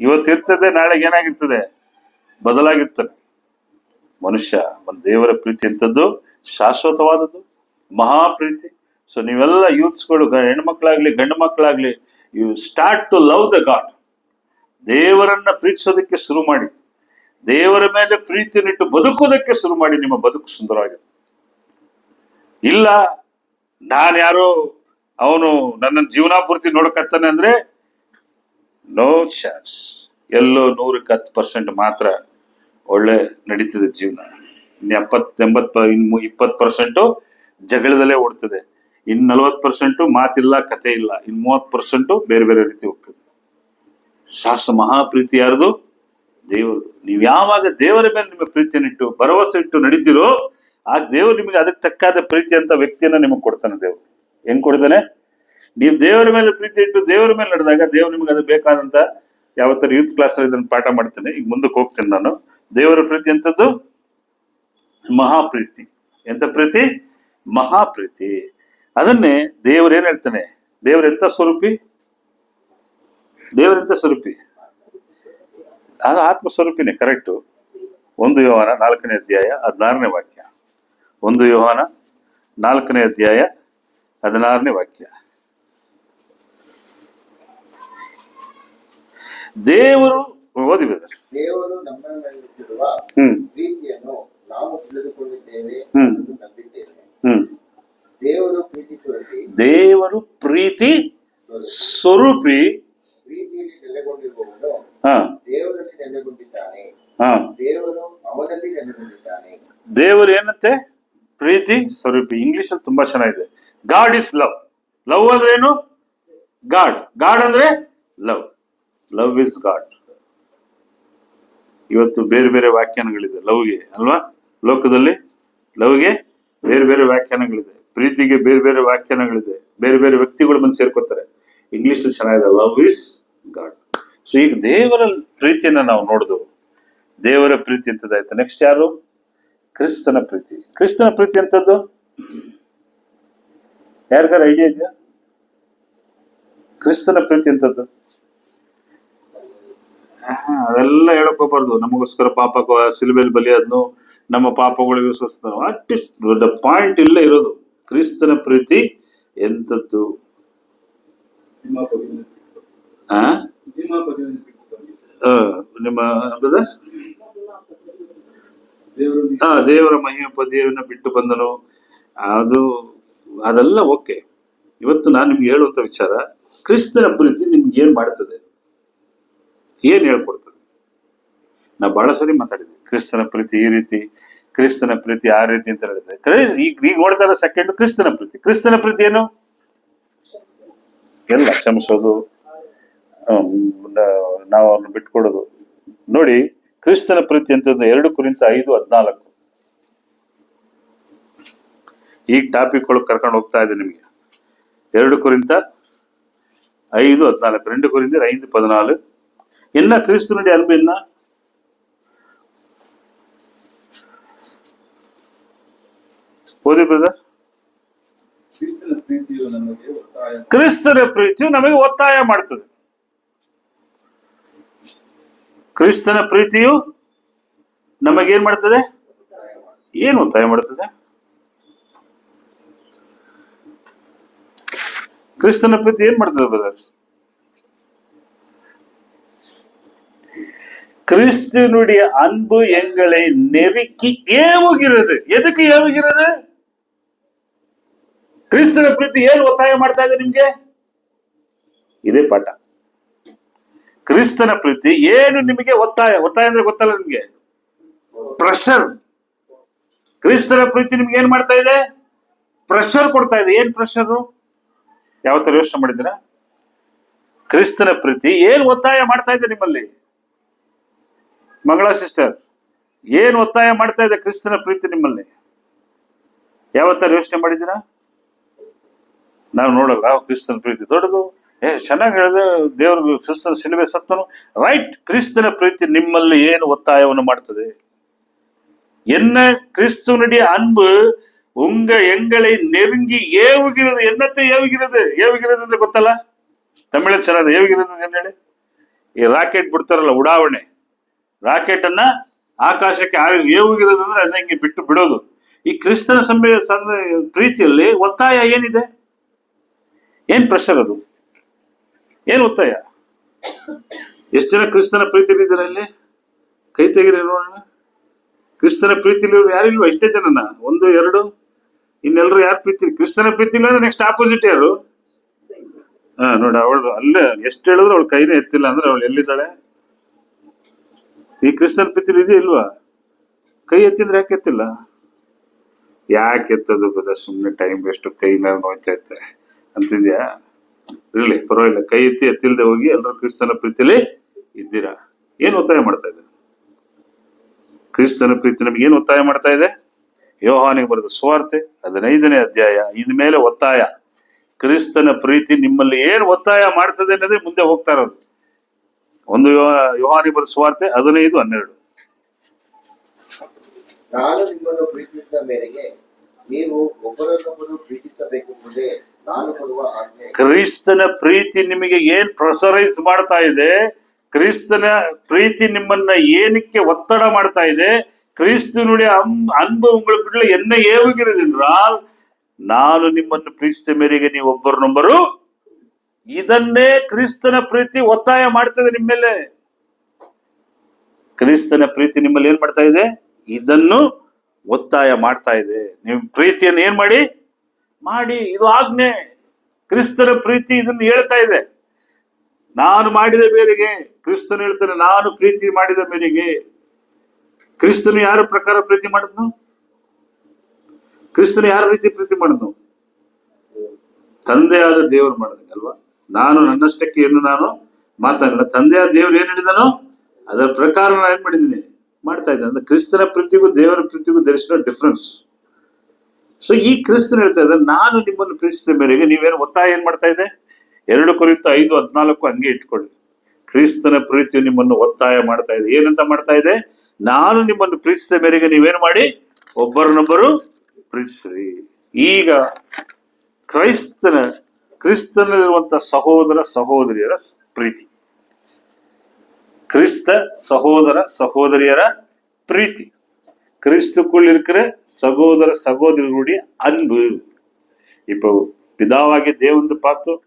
Speaker 1: ಇವತ್ತಿರ್ತದೆ, ನಾಳೆಗೆ ಏನಾಗಿರ್ತದೆ? ಬದಲಾಗಿರ್ತಾನೆ ಮನುಷ್ಯ. ದೇವರ ಪ್ರೀತಿ ಎಂತದ್ದು? ಶಾಶ್ವತವಾದದ್ದು, ಮಹಾ ಪ್ರೀತಿ. ಸೊ ನೀವೆಲ್ಲ ಯೂತ್ಸ್ಗಳು, ಹೆಣ್ಮಕ್ಳಾಗ್ಲಿ ಗಂಡು ಮಕ್ಕಳಾಗ್ಲಿ, you start to love the God. ದೇವರನ್ನ ಪ್ರೀತಿಸೋದಕ್ಕೆ ಶುರು ಮಾಡಿ, ದೇವರ ಮೇಲೆ ಪ್ರೀತಿಯನ್ನಿಟ್ಟು ಬದುಕೋದಕ್ಕೆ ಶುರು ಮಾಡಿ. ನಿಮ್ಮ ಬದುಕು ಸುಂದರವಾಗಿದೆ. ಇಲ್ಲ, ನಾನು ಯಾರೋ ಅವನು ನನ್ನ ಜೀವನ ಪೂರ್ತಿ ನೋಡಕತ್ತಾನೆ ಅಂದ್ರೆ ನೋ ಚಾನ್ಸ್. ಎಲ್ಲೋ 100% ಮಾತ್ರ ಒಳ್ಳೆ ನಡೀತದೆ ಜೀವನ. 70-80 ಇನ್ನು 20% ಜಗಳದಲ್ಲೇ ಓಡ್ತದೆ. ಇನ್ನು 40% ಮಾತಿಲ್ಲ, ಕತೆ ಇಲ್ಲ. ಇನ್ನು 30% ಬೇರೆ ಬೇರೆ ರೀತಿ ಹೋಗ್ತದೆ. ಮಹಾಪ್ರೀತಿ ಯಾರ್ದು? ದೇವರದು. ನೀವು ಯಾವಾಗ ದೇವರ ಮೇಲೆ ನಿಮ್ಮ ಪ್ರೀತಿಯನ್ನಿಟ್ಟು ಭರವಸೆ ಇಟ್ಟು ನಡೀತಿರೋ, ಆಗ ದೇವರು ನಿಮಗೆ ಅದಕ್ಕೆ ತಕ್ಕಾದ ಪ್ರೀತಿ ಅಂತ ವ್ಯಕ್ತಿಯನ್ನ ನಿಮಗೆ ಕೊಡ್ತಾನೆ. ದೇವರು ಹೆಂಗ್ ಕೊಡ್ತಾನೆ? ನೀವು ದೇವರ ಮೇಲೆ ಪ್ರೀತಿ ಇಟ್ಟು ದೇವರ ಮೇಲೆ ನಡೆದಾಗ ದೇವ್ರು ನಿಮ್ಗೆ ಅದು ಬೇಕಾದಂತ, ಯಾವತ್ತರ ಯೂತ್ ಕ್ಲಾಸ್ ಇದನ್ನ ಪಾಠ ಮಾಡ್ತೇನೆ, ಈಗ ಮುಂದಕ್ಕೆ ಹೋಗ್ತೇನೆ ನಾನು. ದೇವರ ಪ್ರೀತಿ ಎಂತದ್ದು? ಮಹಾಪ್ರೀತಿ. ಎಂತ ಪ್ರೀತಿ? ಮಹಾಪ್ರೀತಿ. ಅದನ್ನೇ ದೇವ್ರ ಏನ್ ಹೇಳ್ತಾನೆ? ದೇವರೆಂತ ಸ್ವರೂಪಿ? ದೇವರೆಂತ ಸ್ವರೂಪಿ? ಅದು ಆತ್ಮಸ್ವರೂಪಿನೇ, ಕರೆಕ್ಟು. 1 ಯೋಹಾನ 4ನೇ ಅಧ್ಯಾಯ 16ನೇ ವಾಕ್ಯ. 1 ಯೋಹಾನ 4ನೇ ಅಧ್ಯಾಯ 16ನೇ ವಾಕ್ಯ. ದೇವರು ಓದಿ ಬೇರೆ.
Speaker 2: ದೇವರು ನಮ್ಮಲ್ಲಿರುವ ಪ್ರೀತಿಯನ್ನು ನಾವು ತಿಳಿದುಕೊಂಡಿದ್ದೇವೆ, ನಂಬಿದ್ದೇವೆ. ದೇವರು ಪ್ರೀತಿ ಸ್ವರೂಪಿ.
Speaker 1: ದೇವರು ಪ್ರೀತಿ ಸ್ವರೂಪಿ.
Speaker 2: ಪ್ರೀತಿಯಲ್ಲಿ ನೆಲೆಗೊಂಡಿರುವವನು ದೇವರಲ್ಲಿ ನೆಲೆಗೊಂಡಿದ್ದಾನೆ, ದೇವರು ಅವನಲ್ಲಿ ನೆಲೆಗೊಂಡಿದ್ದಾನೆ.
Speaker 1: ದೇವರು ಏನಂತೆ? ಪ್ರೀತಿ ಸ್ವರೂಪಿ. ಇಂಗ್ಲಿಷ್ ಅಲ್ಲಿ ತುಂಬಾ ಚೆನ್ನಾಗಿದೆ. God is love. ಲವ್ ಅಂದ್ರೆ ಏನು? ಗಾಡ್. ಗಾಡ್ ಅಂದ್ರೆ ಲವ್. Love is god. ಇವತ್ತು ಬೇರೆ ಬೇರೆ ವ್ಯಾಖ್ಯಾನಗಳಿದೆ ಲವ್ಗೆ, ಅಲ್ವಾ? ಲೋಕದಲ್ಲಿ ಲವ್ಗೆ ಬೇರೆ ಬೇರೆ ವ್ಯಾಖ್ಯಾನಗಳಿದೆ, ಪ್ರೀತಿಗೆ ಬೇರೆ ಬೇರೆ ವ್ಯಾಖ್ಯಾನಗಳಿದೆ. ಬೇರೆ ಬೇರೆ ವ್ಯಕ್ತಿಗಳು ಬಂದು ಸೇರ್ಕೋತಾರೆ. ಇಂಗ್ಲಿಷ್ ಅಲ್ಲಿ ಚೆನ್ನಾಗಿದೆ, ಲವ್ ಇಸ್ ಗಾಡ್. ಸೊ ಈಗ ದೇವರ ಪ್ರೀತಿಯನ್ನ ನಾವು ನೋಡಿದ್ವು. ದೇವರ ಪ್ರೀತಿ ಎಂತದಾಯ್ತು. ನೆಕ್ಸ್ಟ್ ಯಾರು? ಕ್ರಿಸ್ತನ ಪ್ರೀತಿ. ಕ್ರಿಸ್ತನ ಪ್ರೀತಿ ಎಂತದ್ದು? ಯಾರಿಗಾರ ಐಡಿಯಾ ಇದೆಯಾ? ಕ್ರಿಸ್ತನ ಪ್ರೀತಿ ಎಂತದ್ದು? ಅದೆಲ್ಲ ಹೇಳಕ್ ಹೋಗ್ಬಾರ್ದು. ನಮಗೋಸ್ಕರ ಪಾಪ ಸಿಲುಬೆಯಲ್ಲಿ ಬಲಿಯಾದ್ನು, ನಮ್ಮ ಪಾಪಗಳಿಗೆ ಸ್ವಸ್ಥ. ಅಟ್ಲೀಸ್ಟ್ ದ ಪಾಯಿಂಟ್ ಇಲ್ಲೇ ಇರೋದು. ಕ್ರಿಸ್ತನ ಪ್ರೀತಿ ಎಂತದ್ದು? ನಿಮ್ಮ ದೇವರ ಮಹಿಮ ಪದವಿಯನ್ನ ಬಿಟ್ಟು ಬಂದನು. ಅದೆಲ್ಲ ಓಕೆ. ಇವತ್ತು ನಾನು ನಿಮ್ಗೆ ಹೇಳುವಂತ ವಿಚಾರ, ಕ್ರಿಸ್ತನ ಪ್ರೀತಿ ನಿಮ್ಗೆ ಏನ್ ಮಾಡ್ತದೆ, ಏನ್ ಹೇಳ್ಕೊಡ್ತದೆ. ನಾ ಬಹಳ ಸರಿ ಮಾತಾಡಿದ್ವಿ, ಕ್ರಿಸ್ತನ ಪ್ರೀತಿ ಈ ರೀತಿ, ಕ್ರಿಸ್ತನ ಪ್ರೀತಿ ಆ ರೀತಿ ಅಂತ ಹೇಳಿದ್ರೆ. ಈಗ ನೋಡ್ತಾರ ಸೆಕೆಂಡ್ ಕ್ರಿಸ್ತನ ಪ್ರೀತಿ. ಕ್ರಿಸ್ತನ ಪ್ರೀತಿ ಏನು? ಎಲ್ಲ ಕ್ಷಮಿಸೋದು, ನಾವು ಅವ್ರನ್ನ ಬಿಟ್ಕೊಡೋದು. ನೋಡಿ, ಕ್ರಿಸ್ತನ ಪ್ರೀತಿ ಅಂತಂದ್ರೆ 2 ಕೊರಿಂಥ 5:14. ಈಗ ಟಾಪಿಕ್ ಒಳಗೆ ಕರ್ಕೊಂಡು ಹೋಗ್ತಾ ಇದೆ ನಿಮಗೆ. 2 ಕೊರಿಂಥ 5:14, 2 ಕೊರಿಂಥರ್ 5:14. என்ன கிறிஸ்துவனுடைய அன்பு என்ன? ಓದಿ ಬ್ರದರ್.
Speaker 2: ಕ್ರಿಸ್ತನ ಪ್ರೀತಿಯು ನಮಗೆ ಒತ್ತಾಯ
Speaker 1: ಕ್ರಿಸ್ತನ ಪ್ರೀತಿಯು ನಮಗೆ ಒತ್ತಾಯ ಮಾಡ್ತದೆ. ಕ್ರಿಸ್ತನ ಪ್ರೀತಿಯು ನಮಗೇನ್ ಮಾಡ್ತದೆ? ಏನು ಒತ್ತಾಯ ಮಾಡ್ತದೆ? ಕ್ರಿಸ್ತನ ಪ್ರೀತಿ ಏನ್ ಮಾಡ್ತದೆ ಬ್ರದರ್? கிறிஸ்துனுடைய அன்பு எங்களை நெருக்கி ஏவுகிறது. எதுக்கு ஏவுகிறது? ಕ್ರಿಸ್ತನ ಪ್ರೀತಿ ಏನು ಒತ್ತಾಯ ಮಾಡ್ತಾ ಇದೆ ನಿಮ್ಗೆ? ಇದೇ ಪಾಠ. ಕ್ರಿಸ್ತನ ಪ್ರೀತಿ ಏನು ನಿಮಗೆ ಒತ್ತಾಯ? ಒತ್ತಾಯ ಅಂದ್ರೆ ಗೊತ್ತಲ್ಲ ನಿಮ್ಗೆ? ಪ್ರೆಷರ್. ಕ್ರಿಸ್ತನ ಪ್ರೀತಿ ನಿಮ್ಗೆ ಏನ್ ಮಾಡ್ತಾ ಇದೆ? ಪ್ರೆಷರ್ ಕೊಡ್ತಾ ಇದೆ. ಏನ್ ಪ್ರೆಷರ್? ಯಾವ ತರ ಯೋಚನೆ ಮಾಡಿದ್ದೀರಾ? ಕ್ರಿಸ್ತನ ಪ್ರೀತಿ ಏನ್ ಒತ್ತಾಯ ಮಾಡ್ತಾ ಇದೆ ನಿಮ್ಮಲ್ಲಿ? ಮಂಗಳ ಸಿಸ್ಟರ್, ಏನ್ ಒತ್ತಾಯ ಮಾಡ್ತಾ ಇದೆ ಕ್ರಿಸ್ತನ ಪ್ರೀತಿ ನಿಮ್ಮಲ್ಲಿ? ಯಾವ ತರ ಯೋಚನೆ ಮಾಡಿದ್ದೀರಾ? ನಾವು ನೋಡಲ್ಲ ಕ್ರಿಸ್ತನ ಪ್ರೀತಿ ದೊಡ್ಡದು, ಚೆನ್ನಾಗಿ ಹೇಳಿದೆ, ದೇವ್ರ ಕ್ರಿಸ್ತನ ಶಿಲುಬೆ ಸತ್ತನು. ರೈಟ್. ಕ್ರಿಸ್ತನ ಪ್ರೀತಿ ನಿಮ್ಮಲ್ಲಿ ಏನು ಒತ್ತಾಯವನ್ನು ಮಾಡ್ತದೆ? என்ன கிறிஸ்துவனுடைய அன்பு எங்களை நெருங்கி ஏவுகிறது. என்னத்தை ஏவுகிறது? ஏவுகிறது ಅಂದ್ರೆ ಗೊತ್ತಲ್ಲ, ತಮಿಳಲ್ಲಿ ಚೆನ್ನಾಗಿದೆ. ಏವುகிறது ಏನ್ ಹೇಳಿ? ಈ ರಾಕೆಟ್ ಬಿಡ್ತಾರಲ್ಲ, ಉಡಾವಣೆ. ರಾಕೆಟ್ ಅನ್ನ ಆಕಾಶಕ್ಕೆ ಏವುகிறது ಅಂದ್ರೆ ಅದನ್ನ ಹಿಂಗೆ ಬಿಟ್ಟು ಬಿಡೋದು. ಈ ಕ್ರಿಸ್ತನ ಪ್ರೀತಿಯಲ್ಲಿ ಒತ್ತಾಯ ಏನಿದೆ? ಏನ್ ಪ್ರೆಷರ್ ಅದು? ಏನ್ ಒತ್ತಾಯ? ಎಷ್ಟು ಜನ ಕ್ರಿಸ್ತನ ಪ್ರೀತಿಯಲ್ಲಿ ಇದ್ದಾರೆ? ಅಲ್ಲಿ ಕೈ ತೆಗಿರಿ ನೋಡೋಣ. ಕ್ರಿಸ್ತನ ಪ್ರೀತಿಲಿ ಯಾರಿಲ್ವಾ? ಇಷ್ಟೇ ಜನನ? ಒಂದು ಎರಡು, ಇನ್ನೆಲ್ಲರೂ ಯಾರು ಪ್ರೀತಿ? ಕ್ರಿಸ್ತನ ಪ್ರೀತಿ ಇಲ್ಲ ಅಂದ್ರೆ ನೆಕ್ಸ್ಟ್ ಆಪೋಸಿಟ್ ಯಾರು? ನೋಡಿ, ಅವಳು ಅಲ್ಲೇ ಎಷ್ಟು ಹೇಳಿದ್ರು ಅವಳು ಕೈನೇ ಎತ್ತಿಲ್ಲ ಅಂದ್ರೆ ಅವಳು ಎಲ್ಲಿದ್ದಾಳೆ? ಈ ಕ್ರಿಸ್ತನ ಪ್ರೀತಿಲಿ ಇದೆಯಾ ಇಲ್ವಾ? ಕೈ ಎತ್ತಿದ್ರೆ ಯಾಕೆ ಎತ್ತಿಲ್ಲ? ಯಾಕೆ ಎತ್ತದು ಬದ? ಸುಮ್ಮನೆ ಟೈಮ್ ವೇಸ್ಟ್, ಕೈ ನೋಯ್ತೈತೆ ಅಂತಿದ್ಯಾ? ಇರ್ಲಿ, ಪರವಾಗಿಲ್ಲ. ಕೈ ಎತ್ತಿ ಎತ್ತಿಲ್ದೆ ಹೋಗಿ ಎಲ್ಲರೂ ಕ್ರಿಸ್ತನ ಪ್ರೀತಿಲಿ ಇದ್ದೀರಾ. ಏನ್ ಒತ್ತಾಯ ಮಾಡ್ತಾ ಇದೆ ಕ್ರಿಸ್ತನ ಪ್ರೀತಿ? ನಮ್ಗೆ ಏನ್ ಒತ್ತಾಯ ಮಾಡ್ತಾ ಇದೆ? ಯೋಹಾನಿಗೆ ಬರೆದ ಸುವಾರ್ತೆ 15ನೇ ಅಧ್ಯಾಯ. ಇನ್ಮೇಲೆ ಒತ್ತಾಯ. ಕ್ರಿಸ್ತನ ಪ್ರೀತಿ ನಿಮ್ಮಲ್ಲಿ ಏನ್ ಒತ್ತಾಯ ಮಾಡ್ತದೆ ಅನ್ನೋದೇ ಮುಂದೆ ಹೋಗ್ತಾ ಇರೋದು. ಒಂದು ಯೋಹಾನಿಗೆ ಬರೆದ ಸುವಾರ್ತೆ 15:12.
Speaker 2: ನಾನು ನಿಮ್ಮನ್ನು ಪ್ರೀತಿಸಿದ ಮೇರೆಗೆ ನೀವು ಒಬ್ಬರನ್ನೊಬ್ಬರು ಪ್ರೀತಿಸಬೇಕೆಂಬುದೇ ನಾನು ಕೊಡುವ ಆಜ್ಞೆ.
Speaker 1: ಕ್ರಿಸ್ತನ ಪ್ರೀತಿ ನಿಮಗೆ ಏನ್ ಪ್ರೆಷರೈಸ್ ಮಾಡ್ತಾ ಇದೆ? ಕ್ರಿಸ್ತನ ಪ್ರೀತಿ ನಿಮ್ಮನ್ನ ಏನಕ್ಕೆ ಒತ್ತಡ ಮಾಡ್ತಾ ಇದೆ? கிறிஸ்துவனுடைய அன்பு உங்களுக்குள்ள என்ன ஏவுகிறது என்றால், ನಾನು ನಿಮ್ಮನ್ನು ಪ್ರೀತಿಸಿದ ಮೇರೆಗೆ ನೀವು ಒಬ್ಬರನ್ನೊಬ್ಬರು. ಇದನ್ನೇ ಕ್ರಿಸ್ತನ ಪ್ರೀತಿ ಒತ್ತಾಯ ಮಾಡ್ತದೆ ನಿಮ್ಮ ಮೇಲೆ. ಕ್ರಿಸ್ತನ ಪ್ರೀತಿ ನಿಮ್ಮಲ್ಲಿ ಏನ್ ಮಾಡ್ತಾ ಇದೆ? ಇದನ್ನು ಒತ್ತಾಯ ಮಾಡ್ತಾ ಇದೆ. ನೀವು ಪ್ರೀತಿಯನ್ನು ಏನ್ ಮಾಡಿ? ಇದು ಆಜ್ಞೆ. ಕ್ರಿಸ್ತನ ಪ್ರೀತಿ ಇದನ್ನು ಹೇಳ್ತಾ ಇದೆ. ನಾನು ಮಾಡಿದ ಮೇರೆಗೆ, ಕ್ರಿಸ್ತನು ಹೇಳ್ತಾನೆ, ನಾನು ಪ್ರೀತಿ ಮಾಡಿದ ಮೇರೆಗೆ. ಕ್ರಿಸ್ತನು ಯಾರ ಪ್ರಕಾರ ಪ್ರೀತಿ ಮಾಡಿದ್ನು? ಕ್ರಿಸ್ತನು ಯಾರ ರೀತಿ ಪ್ರೀತಿ ಮಾಡಿದ್ನು? ತಂದೆಯಾದ ದೇವರು ಮಾಡಿದಂಗಲ್ವಾ? ನಾನು ನನ್ನಷ್ಟಕ್ಕೆ ಏನು ನಾನು ಮಾತಾಡಲ್ಲ. ತಂದೆಯಾದ ದೇವರು ಏನ್ ಹೇಳಿದನೋ ಅದರ ಪ್ರಕಾರ ನಾನು ಏನ್ ಮಾಡಿದ್ದೀನಿ? ಮಾಡ್ತಾ ಇದ್ದೆ. ಅಂದ್ರೆ ಕ್ರಿಸ್ತನ ಪ್ರೀತಿಗೂ ದೇವರ ಪ್ರೀತಿಗೂ there is no difference. So ಈ ಕ್ರಿಸ್ತನ್ ಹೇಳ್ತಾ ಇದ್ದಾರೆ, ನಾನು ನಿಮ್ಮನ್ನು ಪ್ರೀತಿಸಿದ ಮೇರೆಗೆ. ನೀವೇನು ಒತ್ತಾಯ ಏನ್ ಮಾಡ್ತಾ ಇದೆ? 2 ಕೊರಿಂಥ 5:14 ಹಂಗೆ ಇಟ್ಕೊಳ್ಳಿ. ಕ್ರಿಸ್ತನ ಪ್ರೀತಿಯು ನಿಮ್ಮನ್ನು ಒತ್ತಾಯ ಮಾಡ್ತಾ ಇದೆ. ಏನಂತ ಮಾಡ್ತಾ ಇದೆ? ನಾನು ನಿಮ್ಮನ್ನು ಪ್ರೀತಿಸಿದ ಮೇರೆಗೆ ನೀವೇನು ಮಾಡಿ? ಒಬ್ಬರನ್ನೊಬ್ಬರು ಪ್ರೀತಿಸ್ರಿ. ಈಗ ಕ್ರಿಸ್ತನಲ್ಲಿರುವಂತ ಸಹೋದರ ಸಹೋದರಿಯರ ಪ್ರೀತಿ, கிறிஸ்த சகோதர சகோதரியர பிரீத்தி, கிறிஸ்துக்குள் இருக்கிற சகோதர சகோதரர்களுடைய அன்பு. இப்போ பிதாவாகிய தேவன் பார்த்தோம்,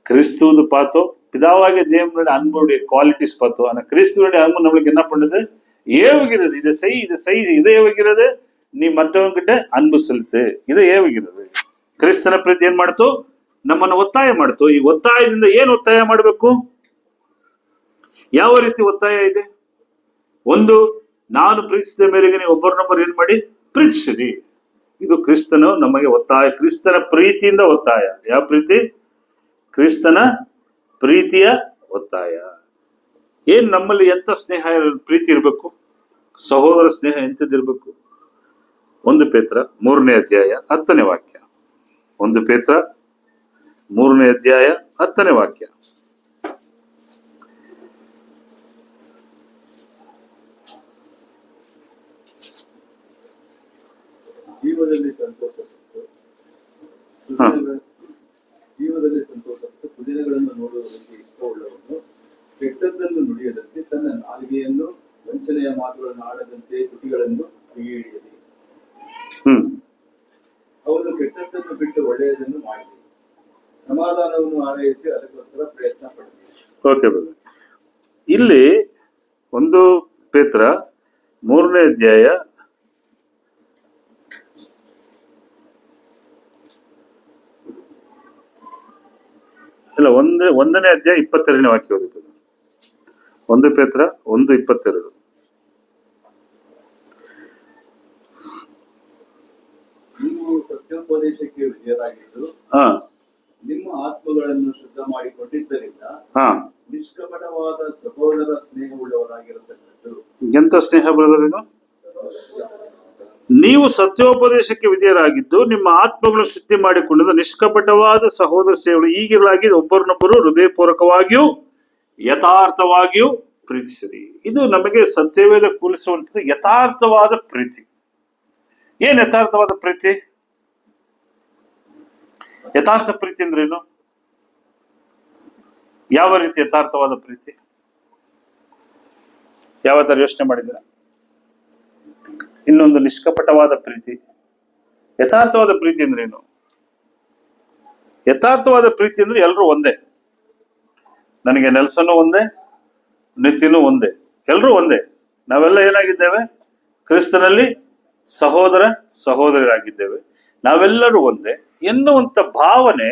Speaker 1: கிறிஸ்துவது பார்த்தோம். பிதாவாகிய தேவனுடைய அன்புடைய குவாலிட்டிஸ் பார்த்தோம். ஆனா கிறிஸ்துவனுடைய அன்பு நம்மளுக்கு என்ன பண்ணுது? ஏவுகிறது. இதை செய், இதை செய், இதை ஏவுகிறது. நீ மற்றவங்க கிட்ட அன்பு செலுத்து, இதை ಏವುகிறது. ಕ್ರಿಸ್ತನ ಪ್ರೀತಿ ಏನ್ ಮಾಡ್ತು? ನಮ್ಮನ್ನು ಒತ್ತಾಯ ಮಾಡ್ತು. ಈ ಒತ್ತಾಯದಿಂದ ಏನ್ ಒತ್ತಾಯ ಮಾಡಬೇಕು? ಯಾವ ರೀತಿ ಒತ್ತಾಯ ಇದೆ? ಒಂದು, ನಾನು ಪ್ರೀತಿಸಿದ ಮೇರೆಗೆ ನೀವು ಒಬ್ಬರನ್ನೊಬ್ಬರು ಏನ್ ಮಾಡಿ? ಪ್ರೀತಿಸಿರಿ. ಇದು ಕ್ರಿಸ್ತನು ನಮಗೆ ಒತ್ತಾಯ. ಕ್ರಿಸ್ತನ ಪ್ರೀತಿಯಿಂದ ಒತ್ತಾಯ. ಯಾವ ಪ್ರೀತಿ? ಕ್ರಿಸ್ತನ ಪ್ರೀತಿಯ ಒತ್ತಾಯ. ಏನ್ ನಮ್ಮಲ್ಲಿ ಎಂತ ಸ್ನೇಹ, ಪ್ರೀತಿ ಇರಬೇಕು? ಸಹೋದರ ಸ್ನೇಹ ಎಂತದಿರ್ಬೇಕು? 1 ಪೇತ್ರ 3ನೇ ಅಧ್ಯಾಯ 10ನೇ ವಾಕ್ಯ. 1 ಪೇತ್ರ 3ನೇ ಅಧ್ಯಾಯ 10ನೇ ವಾಕ್ಯ.
Speaker 3: ಜೀವದಲ್ಲಿ ಸಂತೋಷಪಟ್ಟು ಸುದಿನಗಳ- ಜೀವದಲ್ಲಿ ಸಂತೋಷಪಟ್ಟು ಸುದಿನಗಳನ್ನು ನೋಡುವುದಕ್ಕೆ ಇಷ್ಟವುಳ್ಳವನು ಕೆಟ್ಟದ್ದನ್ನು ನುಡಿಯದಂತೆ ತನ್ನ ನಾಲಿಗೆಯನ್ನು ವಂಚನೆಯ ಮಾತುಗಳನ್ನು ಆಡದಂತೆ ತುಟಿಗಳನ್ನು ಹಿಡಿಯಲಿ. ಅವನು ಕೆಟ್ಟದ್ದನ್ನು ಬಿಟ್ಟು ಒಳ್ಳೆಯದನ್ನು ಮಾಡಲಿ, ಸಮಾಧಾನವನ್ನು ಆರೈಸಿ ಅದಕ್ಕೋಸ್ಕರ ಪ್ರಯತ್ನ ಪಡಲಿ.
Speaker 1: Okay brother. ಇಲ್ಲಿ 1 ಪೇತ್ರ 3ನೇ ಅಧ್ಯಾಯ ಇಲ್ಲ 1ನೇ ಅಧ್ಯಾಯ 22ನೇ ವಾಕ್ಯ ಓದಿ. 1 ಪೇತ್ರ 1:22.
Speaker 3: ನೀವು ಸತ್ಯೋಪದೇಶಕ್ಕೆ ವಿಧೇಯರಾಗಿದ್ದು
Speaker 1: ಹಾ
Speaker 3: ನಿಮ್ಮ ಆತ್ಮಗಳನ್ನು ಶುದ್ಧ ಮಾಡಿಕೊಂಡಿದ್ದರಿಂದ
Speaker 1: ಹಾ
Speaker 3: ನಿಷ್ಕಪಟವಾದ ಸಹೋದರ ಸ್ನೇಹವುಳ್ಳವರಾಗಿರತಕ್ಕದ್ದು.
Speaker 1: ಎಂತ ಸ್ನೇಹ ಬ್ರದರ್ ಇದು? ನೀವು ಸತ್ಯೋಪದೇಶಕ್ಕೆ ವಿಧೇಯರಾಗಿದ್ದು ನಿಮ್ಮ ಆತ್ಮಗಳನ್ನು ಶುದ್ಧಿ ಮಾಡಿಕೊಂಡಿದ್ದ ನಿಷ್ಕಪಟವಾದ ಸಹೋದರ ಸೇವಗಳು ಈಗಿರಲಾಗಿ ಒಬ್ಬರನ್ನೊಬ್ಬರು ಹೃದಯಪೂರ್ವಕವಾಗಿಯೂ ಯಥಾರ್ಥವಾಗಿಯೂ ಪ್ರೀತಿಸಿರಿ. ಇದು ನಮಗೆ ಸತ್ಯವೇದ ಕೂಲಿಸುವಂಥದ್ದು ಯಥಾರ್ಥವಾದ ಪ್ರೀತಿ. ಏನ್ ಯಥಾರ್ಥವಾದ ಪ್ರೀತಿ? ಯಥಾರ್ಥ ಪ್ರೀತಿ ಅಂದ್ರೇನು? ಯಾವ ರೀತಿ ಯಥಾರ್ಥವಾದ ಪ್ರೀತಿ? ಯಾವ ತರ ಯೋಚನೆ ಮಾಡಿದ್ದೀರಾ? ಇನ್ನೊಂದು ನಿಷ್ಕಪಟವಾದ ಪ್ರೀತಿ. ಯಥಾರ್ಥವಾದ ಪ್ರೀತಿ ಅಂದ್ರೇನು? ಯಥಾರ್ಥವಾದ ಪ್ರೀತಿ ಅಂದ್ರೆ ಎಲ್ಲರೂ ಒಂದೇ. ನನಗೆ ನೆಲ್ಸನ್ನು ಒಂದೇ, ನಿತಿನೂ ಒಂದೇ, ಎಲ್ಲರೂ ಒಂದೇ. ನಾವೆಲ್ಲ ಏನಾಗಿದ್ದೇವೆ? ಕ್ರಿಸ್ತನಲ್ಲಿ ಸಹೋದರ ಸಹೋದರರಾಗಿದ್ದೇವೆ. ನಾವೆಲ್ಲರೂ ಒಂದೇ ಎನ್ನುವಂತ ಭಾವನೆ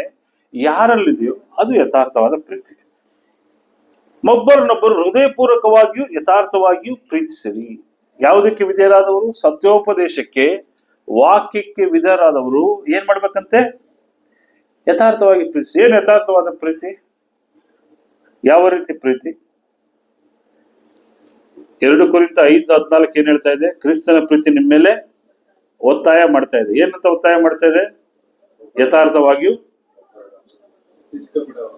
Speaker 1: ಯಾರಲ್ಲಿದೆಯೋ ಅದು ಯಥಾರ್ಥವಾದ ಪ್ರೀತಿ. ಒಬ್ಬರನ್ನೊಬ್ಬರು ಹೃದಯಪೂರ್ವಕವಾಗಿಯೂ ಯಥಾರ್ಥವಾಗಿಯೂ ಪ್ರೀತಿಸಿರಿ. ಯಾವುದಕ್ಕೆ ವಿಧೇಯರಾದವರು? ಸತ್ಯೋಪದೇಶಕ್ಕೆ, ವಾಕ್ಯಕ್ಕೆ ವಿಧೇಯರಾದವರು ಏನ್ ಮಾಡ್ಬೇಕಂತೆ? ಯಥಾರ್ಥವಾಗಿ ಪ್ರೀತಿಸಿ. ಏನ್ ಯಥಾರ್ಥವಾದ ಪ್ರೀತಿ? ಯಾವ ರೀತಿ ಪ್ರೀತಿ? 2 ಕೊರಿಂಥ 5:14 ಏನ್ ಹೇಳ್ತಾ ಇದೆ? ಕ್ರಿಸ್ತನ ಪ್ರೀತಿ ನಿಮ್ಮ ಮೇಲೆ ಒತ್ತಾಯ ಮಾಡ್ತಾ ಇದೆ. ಏನಂತ ಒತ್ತಾಯ ಮಾಡ್ತಾ ಇದೆ? ಯಥಾರ್ಥವಾಗಿಯೂ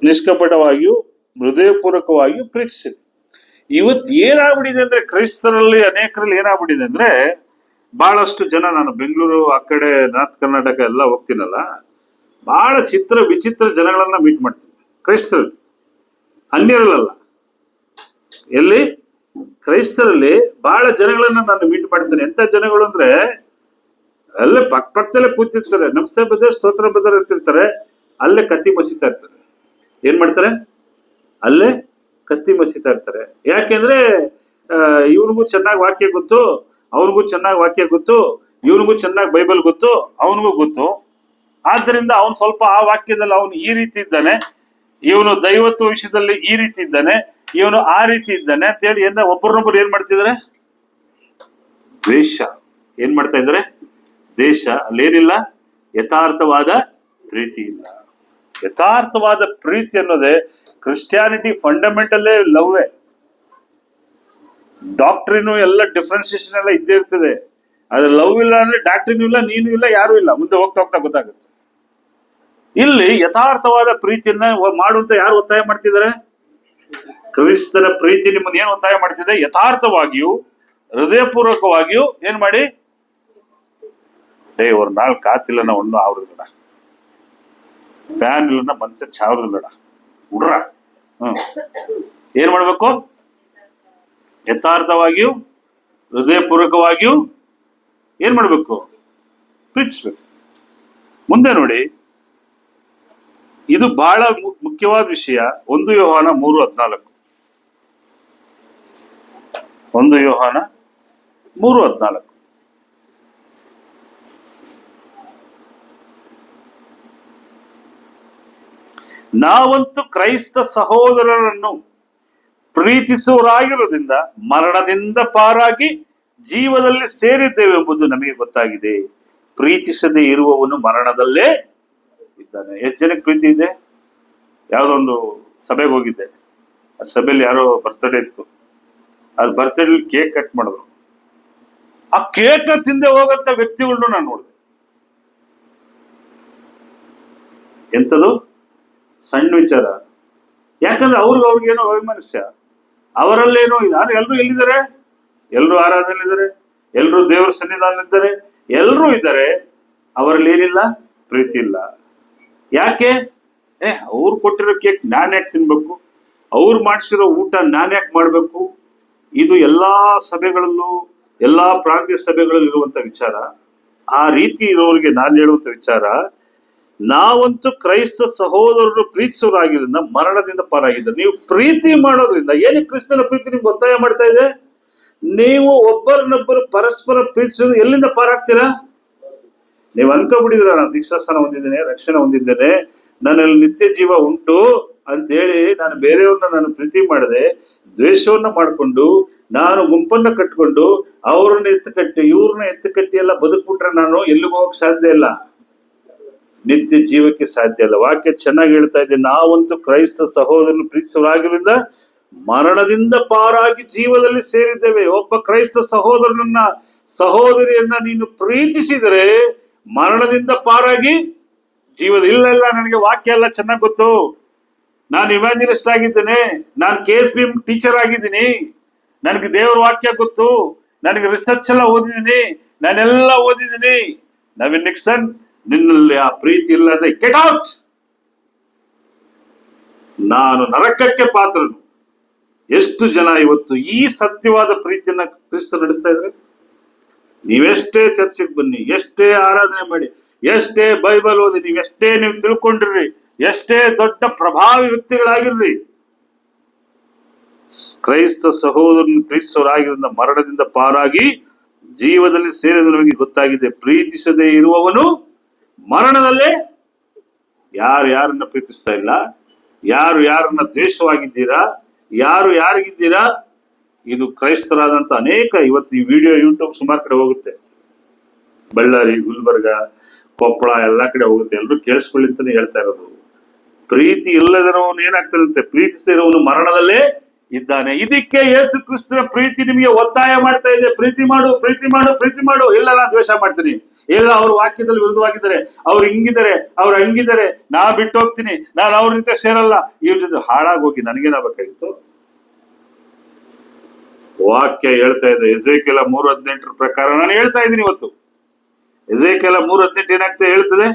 Speaker 1: ನಿಷ್ಕಪಟವಾಗಿಯೂ ಹೃದಯಪೂರ್ವಕವಾಗಿಯೂ ಪ್ರೀತಿಸಿರಿ. ಇವತ್ತು ಏನಾಗ್ಬಿಟ್ಟಿದೆ ಅಂದ್ರೆ ಕ್ರೈಸ್ತರಲ್ಲಿ ಅನೇಕರಲ್ಲಿ ಏನಾಗ್ಬಿಟ್ಟಿದೆ ಅಂದ್ರೆ, ಬಹಳಷ್ಟು ಜನ, ನಾನು ಬೆಂಗಳೂರು ಆ ಕಡೆ ನಾರ್ತ್ ಕರ್ನಾಟಕ ಎಲ್ಲ ಹೋಗ್ತೀನಲ್ಲ, ಬಹಳ ವಿಚಿತ್ರ ಜನಗಳನ್ನ ಮೀಟ್ ಮಾಡ್ತೀನಿ. ಕ್ರೈಸ್ತರಲ್ಲಿ, ಅನ್ಯರಲ್ಲ. ಎಲ್ಲಿ? ಕ್ರೈಸ್ತರಲ್ಲಿ ಬಹಳ ಜನಗಳನ್ನ ನಾನು ಮೀಟ್ ಮಾಡ್ತೇನೆ. ಎಂತ ಜನಗಳು ಅಂದ್ರೆ, ಅಲ್ಲೇ ಪಕ್ಕದಲ್ಲೇ ಕೂತಿರ್ತಾರೆ, ನಮಸ್ತೆ ಬದರ್, ಸ್ತೋತ್ರ ಬದರ್ ಅಂತಿರ್ತಾರೆ, ಅಲ್ಲೇ ಕತ್ತಿ ಮಸೀತಾ ಇರ್ತಾರೆ. ಏನ್ ಮಾಡ್ತಾರೆ? ಅಲ್ಲೇ ಕತ್ತಿ ಮಸೀತಾ ಇರ್ತಾರೆ. ಯಾಕೆಂದ್ರೆ ಇವನಿಗೂ ಚೆನ್ನಾಗಿ ವಾಕ್ಯ ಗೊತ್ತು, ಅವನಿಗೂ ಚೆನ್ನಾಗಿ ವಾಕ್ಯ ಗೊತ್ತು, ಇವನಿಗೂ ಚೆನ್ನಾಗಿ ಬೈಬಲ್ ಗೊತ್ತು, ಅವನಿಗೂ ಗೊತ್ತು. ಆದ್ದರಿಂದ ಅವನು ಸ್ವಲ್ಪ ಆ ವಾಕ್ಯದಲ್ಲಿ ಅವನು ಈ ರೀತಿ ಇದ್ದಾನೆ, ಇವನು ದೈವತ್ವ ವಿಷಯದಲ್ಲಿ ಈ ರೀತಿ ಇದ್ದಾನೆ, ಇವನು ಆ ರೀತಿ ಇದ್ದಾನೆ ಅಂತ ಹೇಳಿ ಒಬ್ಬರನ್ನೊಬ್ಬರು ಏನ್ ಮಾಡ್ತಿದ್ದಾರೆ? ದ್ವೇಷ. ಏನ್ ಮಾಡ್ತಾ ಇದ್ದಾರೆ? ದೇಶ. ಅಲ್ಲೇನಿಲ್ಲ? ಯಥಾರ್ಥವಾದ ಪ್ರೀತಿ ಇಲ್ಲ. ಯಥಾರ್ಥವಾದ ಪ್ರೀತಿ ಅನ್ನೋದೇ ಕ್ರಿಸ್ಟಿಯಾನಿಟಿ ಫಂಡಮೆಂಟಲ್ಲೇ ಲವ್ವೇ. ಡಾಕ್ಟ್ರಿನು ಎಲ್ಲ ಡಿಫ್ರೆನ್ಸಿಯೇಷನ್ ಎಲ್ಲ ಇದ್ದೇ ಇರ್ತದೆ. ಆದ್ರೆ ಲವ್ ಇಲ್ಲ ಅಂದ್ರೆ ಡಾಕ್ಟ್ರಿನೂ ಇಲ್ಲ, ನೀನು ಇಲ್ಲ, ಯಾರು ಇಲ್ಲ. ಮುಂದೆ ಹೋಗ್ತಾ ಹೋಗ್ತಾ ಗೊತ್ತಾಗುತ್ತೆ. ಇಲ್ಲಿ ಯಥಾರ್ಥವಾದ ಪ್ರೀತಿಯನ್ನ ಮಾಡುವಂತ ಯಾರು ಒತ್ತಾಯ ಮಾಡ್ತಿದ್ದಾರೆ? ಕ್ರಿಸ್ತನ ಪ್ರೀತಿ ನಿಮ್ಮನ್ನ ಏನ್ ಒತ್ತಾಯ ಮಾಡ್ತಿದೆ? ಯಥಾರ್ಥವಾಗಿಯೂ ಹೃದಯಪೂರ್ವಕವಾಗಿಯೂ ಏನ್ ಮಾಡಿ? ஒரு நாள் காத்தில்லன்னா ஒன்னும் ஆகுறது இல்லடா, ಫ್ಯಾನ್ ಇಲ್ಲ ಮನುಷ್ಯ ಚಾವ್ರದಿಲ್ಲಡ ಉಡ್ರ. ಏನ್ ಮಾಡ್ಬೇಕು? ಯಥಾರ್ಥವಾಗಿಯೂ ಹೃದಯಪೂರ್ವಕವಾಗಿಯೂ ಏನ್ ಮಾಡ್ಬೇಕು? ಪ್ರೀತಿಸ್ಬೇಕು. ಮುಂದೆ ನೋಡಿ, ಇದು ಬಹಳ ಮುಖ್ಯವಾದ ವಿಷಯ. 1 ಯೋಹಾನ 3:14. 1 ಯೋಹಾನ 3:14. ನಾವಂತೂ ಕ್ರೈಸ್ತ ಸಹೋದರರನ್ನು ಪ್ರೀತಿಸುವರಾಗಿರುವುದರಿಂದ ಮರಣದಿಂದ ಪಾರಾಗಿ ಜೀವದಲ್ಲಿ ಸೇರಿದ್ದೇವೆ ಎಂಬುದು ನಮಗೆ ಗೊತ್ತಾಗಿದೆ. ಪ್ರೀತಿಸದೇ ಇರುವವನು ಮರಣದಲ್ಲೇ ಇದ್ದಾನೆ. ಎಷ್ಟು ಜನಕ್ಕೆ ಪ್ರೀತಿ ಇದೆ? ಯಾವುದೊಂದು ಸಭೆಗೆ ಹೋಗಿದ್ದೆ. ಆ ಸಭೆಯಲ್ಲಿ ಯಾರೋ ಬರ್ತ್ಡೇ ಇತ್ತು. ಅದು ಬರ್ತ್ಡೇ ಕೇಕ್ ಕಟ್ ಮಾಡಿದ್ರು. ಆ ಕೇಕ್ ನ ತಿಂದೆ ಹೋಗಂತ ವ್ಯಕ್ತಿಗಳನ್ನು ನಾನು ನೋಡಿದೆ. ಎಂಥದು ಸಣ್ಣ ವಿಚಾರ. ಯಾಕಂದ್ರೆ ಅವ್ರಿಗೇನೋ ವೈಮನಸ್ಯ, ಅವರಲ್ಲೇನೋ ಇದೆ. ಆದ್ರೆ ಎಲ್ರು ಎಲ್ಲಿದ್ದಾರೆ? ಎಲ್ರು ಆರಾಧನೆಯಲ್ಲಿದ್ದಾರೆ, ಎಲ್ರು ದೇವರ ಸನ್ನಿಧಾನ ಇದ್ದಾರೆ, ಎಲ್ಲರೂ ಇದ್ದಾರೆ, ಅವರಲ್ಲಿ ಏನಿಲ್ಲ? ಪ್ರೀತಿ ಇಲ್ಲ. ಯಾಕೆ? ಅವ್ರು ಕೊಟ್ಟಿರೋ ಕೇಕ್ ನಾನು ಯಾಕೆ ತಿನ್ಬೇಕು? ಅವ್ರು ಮಾಡಿಸಿರೋ ಊಟ ನಾನು ಯಾಕೆ ಮಾಡ್ಬೇಕು? ಇದು ಎಲ್ಲಾ ಸಭೆಗಳಲ್ಲೂ, ಎಲ್ಲಾ ಪ್ರಾಂತ್ಯ ಸಭೆಗಳಲ್ಲಿ ಇರುವಂತ ವಿಚಾರ. ಆ ರೀತಿ ಇರೋರಿಗೆ ನಾನು ಹೇಳುವಂತ ವಿಚಾರ, ನಾವಂತೂ ಕ್ರೈಸ್ತ ಸಹೋದರರು ಪ್ರೀತಿಸೋರಾಗಿರೋದ್ರಿಂದ ಮರಣದಿಂದ ಪಾರಾಗಿದ್ದಾರೆ. ನೀವು ಪ್ರೀತಿ ಮಾಡೋದ್ರಿಂದ, ಏನಕ್ಕೆ ಕ್ರಿಸ್ತನ ಪ್ರೀತಿ ನಿಮ್ಗೆ ಒತ್ತಾಯ ಮಾಡ್ತಾ ಇದೆ? ನೀವು ಒಬ್ಬರನ್ನೊಬ್ಬರು ಪರಸ್ಪರ ಪ್ರೀತಿಸೋದು ಎಲ್ಲಿಂದ ಪಾರಾಗ್ತೀರಾ? ನೀವು ಅನ್ಕೋಬಿಟ್ಟಿದ್ರ, ನಾನು ದೀಕ್ಷಾಸ್ಥಾನ ಹೊಂದಿದ್ದೇನೆ, ರಕ್ಷಣೆ ಹೊಂದಿದ್ದೇನೆ, ನನ್ನಲ್ಲಿ ನಿತ್ಯ ಜೀವ ಉಂಟು ಅಂತ ಹೇಳಿ ನಾನು ಬೇರೆಯವ್ರನ್ನ ನಾನು ಪ್ರೀತಿ ಮಾಡದೆ ದ್ವೇಷವನ್ನ ಮಾಡಿಕೊಂಡು ನಾನು ಗುಂಪನ್ನ ಕಟ್ಕೊಂಡು ಅವ್ರನ್ನ ಎತ್ತುಕಟ್ಟಿ ಇವ್ರನ್ನ ಎತ್ತುಕಟ್ಟಿ ಎಲ್ಲ ಬದುಕ್ಬಿಟ್ರೆ ನಾನು ಎಲ್ಲಿಗೆ ಹೋಗಕ್ ಸಾಧ್ಯ ಇಲ್ಲ, ನಿತ್ಯ ಜೀವಕ್ಕೆ ಸಾಧ್ಯ ಇಲ್ಲ. ವಾಕ್ಯ ಚೆನ್ನಾಗಿ ಹೇಳ್ತಾ ಇದೆ, ನಾವಂತೂ ಕ್ರೈಸ್ತ ಸಹೋದರನ್ನು ಪ್ರೀತಿಸುವರಾಗಿರಿಂದ ಮರಣದಿಂದ ಪಾರಾಗಿ ಜೀವದಲ್ಲಿ ಸೇರಿದ್ದೇವೆ. ಒಬ್ಬ ಕ್ರೈಸ್ತ ಸಹೋದರನನ್ನ, ಸಹೋದರಿಯನ್ನ ನೀನು ಪ್ರೀತಿಸಿದರೆ ಮರಣದಿಂದ ಪಾರಾಗಿ ಜೀವದ. ಇಲ್ಲ, ನನಗೆ ವಾಕ್ಯ ಎಲ್ಲ ಚೆನ್ನಾಗಿ ಗೊತ್ತು, ನಾನು ಇವ್ಯಾಂಜಲಿಸ್ಟ್ ಆಗಿದ್ದೇನೆ, ನಾನು KSB ಟೀಚರ್ ಆಗಿದ್ದೀನಿ, ನನಗೆ ದೇವರ ವಾಕ್ಯ ಗೊತ್ತು, ನನಗೆ ರಿಸರ್ಚ್ ಎಲ್ಲ ಓದಿದ್ದೀನಿ, ನಾನೆಲ್ಲ ಓದಿದ್ದೀನಿ. ನವೀನ್ ನಿಕ್ಸನ್, ನಿನ್ನಲ್ಲಿ ಆ ಪ್ರೀತಿ ಇಲ್ಲ ಅಂದ್ರೆ ಗೆಟ್ ಔಟ್. ನಾನು ನರಕಕ್ಕೆ ಪಾತ್ರನು. ಎಷ್ಟು ಜನ ಇವತ್ತು ಈ ಸತ್ಯವಾದ ಪ್ರೀತಿಯನ್ನ ಕ್ರಿಸ್ತ ನಡೆಸ್ತಾ ಇದ್ರೆ? ನೀವೆಷ್ಟೇ ಚರ್ಚೆಗೆ ಬನ್ನಿ, ಎಷ್ಟೇ ಆರಾಧನೆ ಮಾಡಿ, ಎಷ್ಟೇ ಬೈಬಲ್ ಓದಿ, ನೀವೆಷ್ಟೇ ನೀವು ತಿಳ್ಕೊಂಡಿರ್ರಿ, ಎಷ್ಟೇ ದೊಡ್ಡ ಪ್ರಭಾವಿ ವ್ಯಕ್ತಿಗಳಾಗಿರ್ರಿ, ಕ್ರೈಸ್ತ ಸಹೋದರನ್ನು ಪ್ರೀತಿಸೋರಾಗಿರೋದ್ರಿಂದ ಮರಣದಿಂದ ಪಾರಾಗಿ ಜೀವದಲ್ಲಿ ಸೇರಿದ ನಮಗೆ ಗೊತ್ತಾಗಿದೆ. ಪ್ರೀತಿಸದೇ ಇರುವವನು ಮರಣದಲ್ಲೇ. ಯಾರು ಯಾರನ್ನ ಪ್ರೀತಿಸ್ತಾ ಇಲ್ಲ, ಯಾರು ಯಾರನ್ನ ದ್ವೇಷವಾಗಿದ್ದೀರಾ, ಯಾರು ಯಾರಿಗಿದ್ದೀರಾ, ಇದು ಕ್ರೈಸ್ತರಾದಂತ ಅನೇಕ, ಇವತ್ತು ಈ ವಿಡಿಯೋ ಯೂಟ್ಯೂಬ್ ಸುಮಾರು ಕಡೆ ಹೋಗುತ್ತೆ, ಬಳ್ಳಾರಿ, ಗುಲ್ಬರ್ಗ, ಕೊಪ್ಪಳ ಎಲ್ಲ ಕಡೆ ಹೋಗುತ್ತೆ. ಎಲ್ಲರೂ ಕೇಳಿಸ್ಕೊಳ್ಳಿ ಅಂತಾನೆ ಹೇಳ್ತಾ ಇರೋದು. ಪ್ರೀತಿ ಇಲ್ಲದಿರೋನು ಏನಾಗ್ತಾನಂತೆ? ಪ್ರೀತಿಸಿರೋನು ಮರಣದಲ್ಲೇ ಇದ್ದಾನೆ. ಇದಕ್ಕೆ ಯೇಸು ಕ್ರಿಸ್ತನ ಪ್ರೀತಿ ನಿಮಗೆ ಒತ್ತಾಯ ಮಾಡ್ತಾ ಇದೆ, ಪ್ರೀತಿ ಮಾಡು, ಪ್ರೀತಿ ಮಾಡು, ಪ್ರೀತಿ ಮಾಡು. ಇಲ್ಲ, ನಾನು ದ್ವೇಷ ಮಾಡ್ತೀನಿ, ಇಲ್ಲ ಅವ್ರ ವಾಕ್ಯದಲ್ಲಿ ವಿರುದ್ಧವಾಗಿದ್ದಾರೆ, ಅವ್ರು ಹಿಂಗಿದ್ದಾರೆ, ಅವ್ರು ಹಂಗಿದ್ದಾರೆ, ನಾ ಬಿಟ್ಟು ಹೋಗ್ತೀನಿ, ನಾನು ಅವ್ರ ಜೊತೆ ಸೇರಲ್ಲ. ಇವ್ರ ಜೊತೆ ಹಾಳಾಗೋಗಿ ನನಗೇನಾಗಬೇಕಾಗಿತ್ತು? ವಾಕ್ಯ ಹೇಳ್ತಾ ಇದೆ, ಎಜೆಕಿಯೇಲ 3:18 ಪ್ರಕಾರ ನಾನು ಹೇಳ್ತಾ ಇದ್ದೀನಿ ಇವತ್ತು. ಎಜೆಕಿಯೇಲ 3:18 ಏನಾಗ್ತದೆ ಹೇಳ್ತದೆ?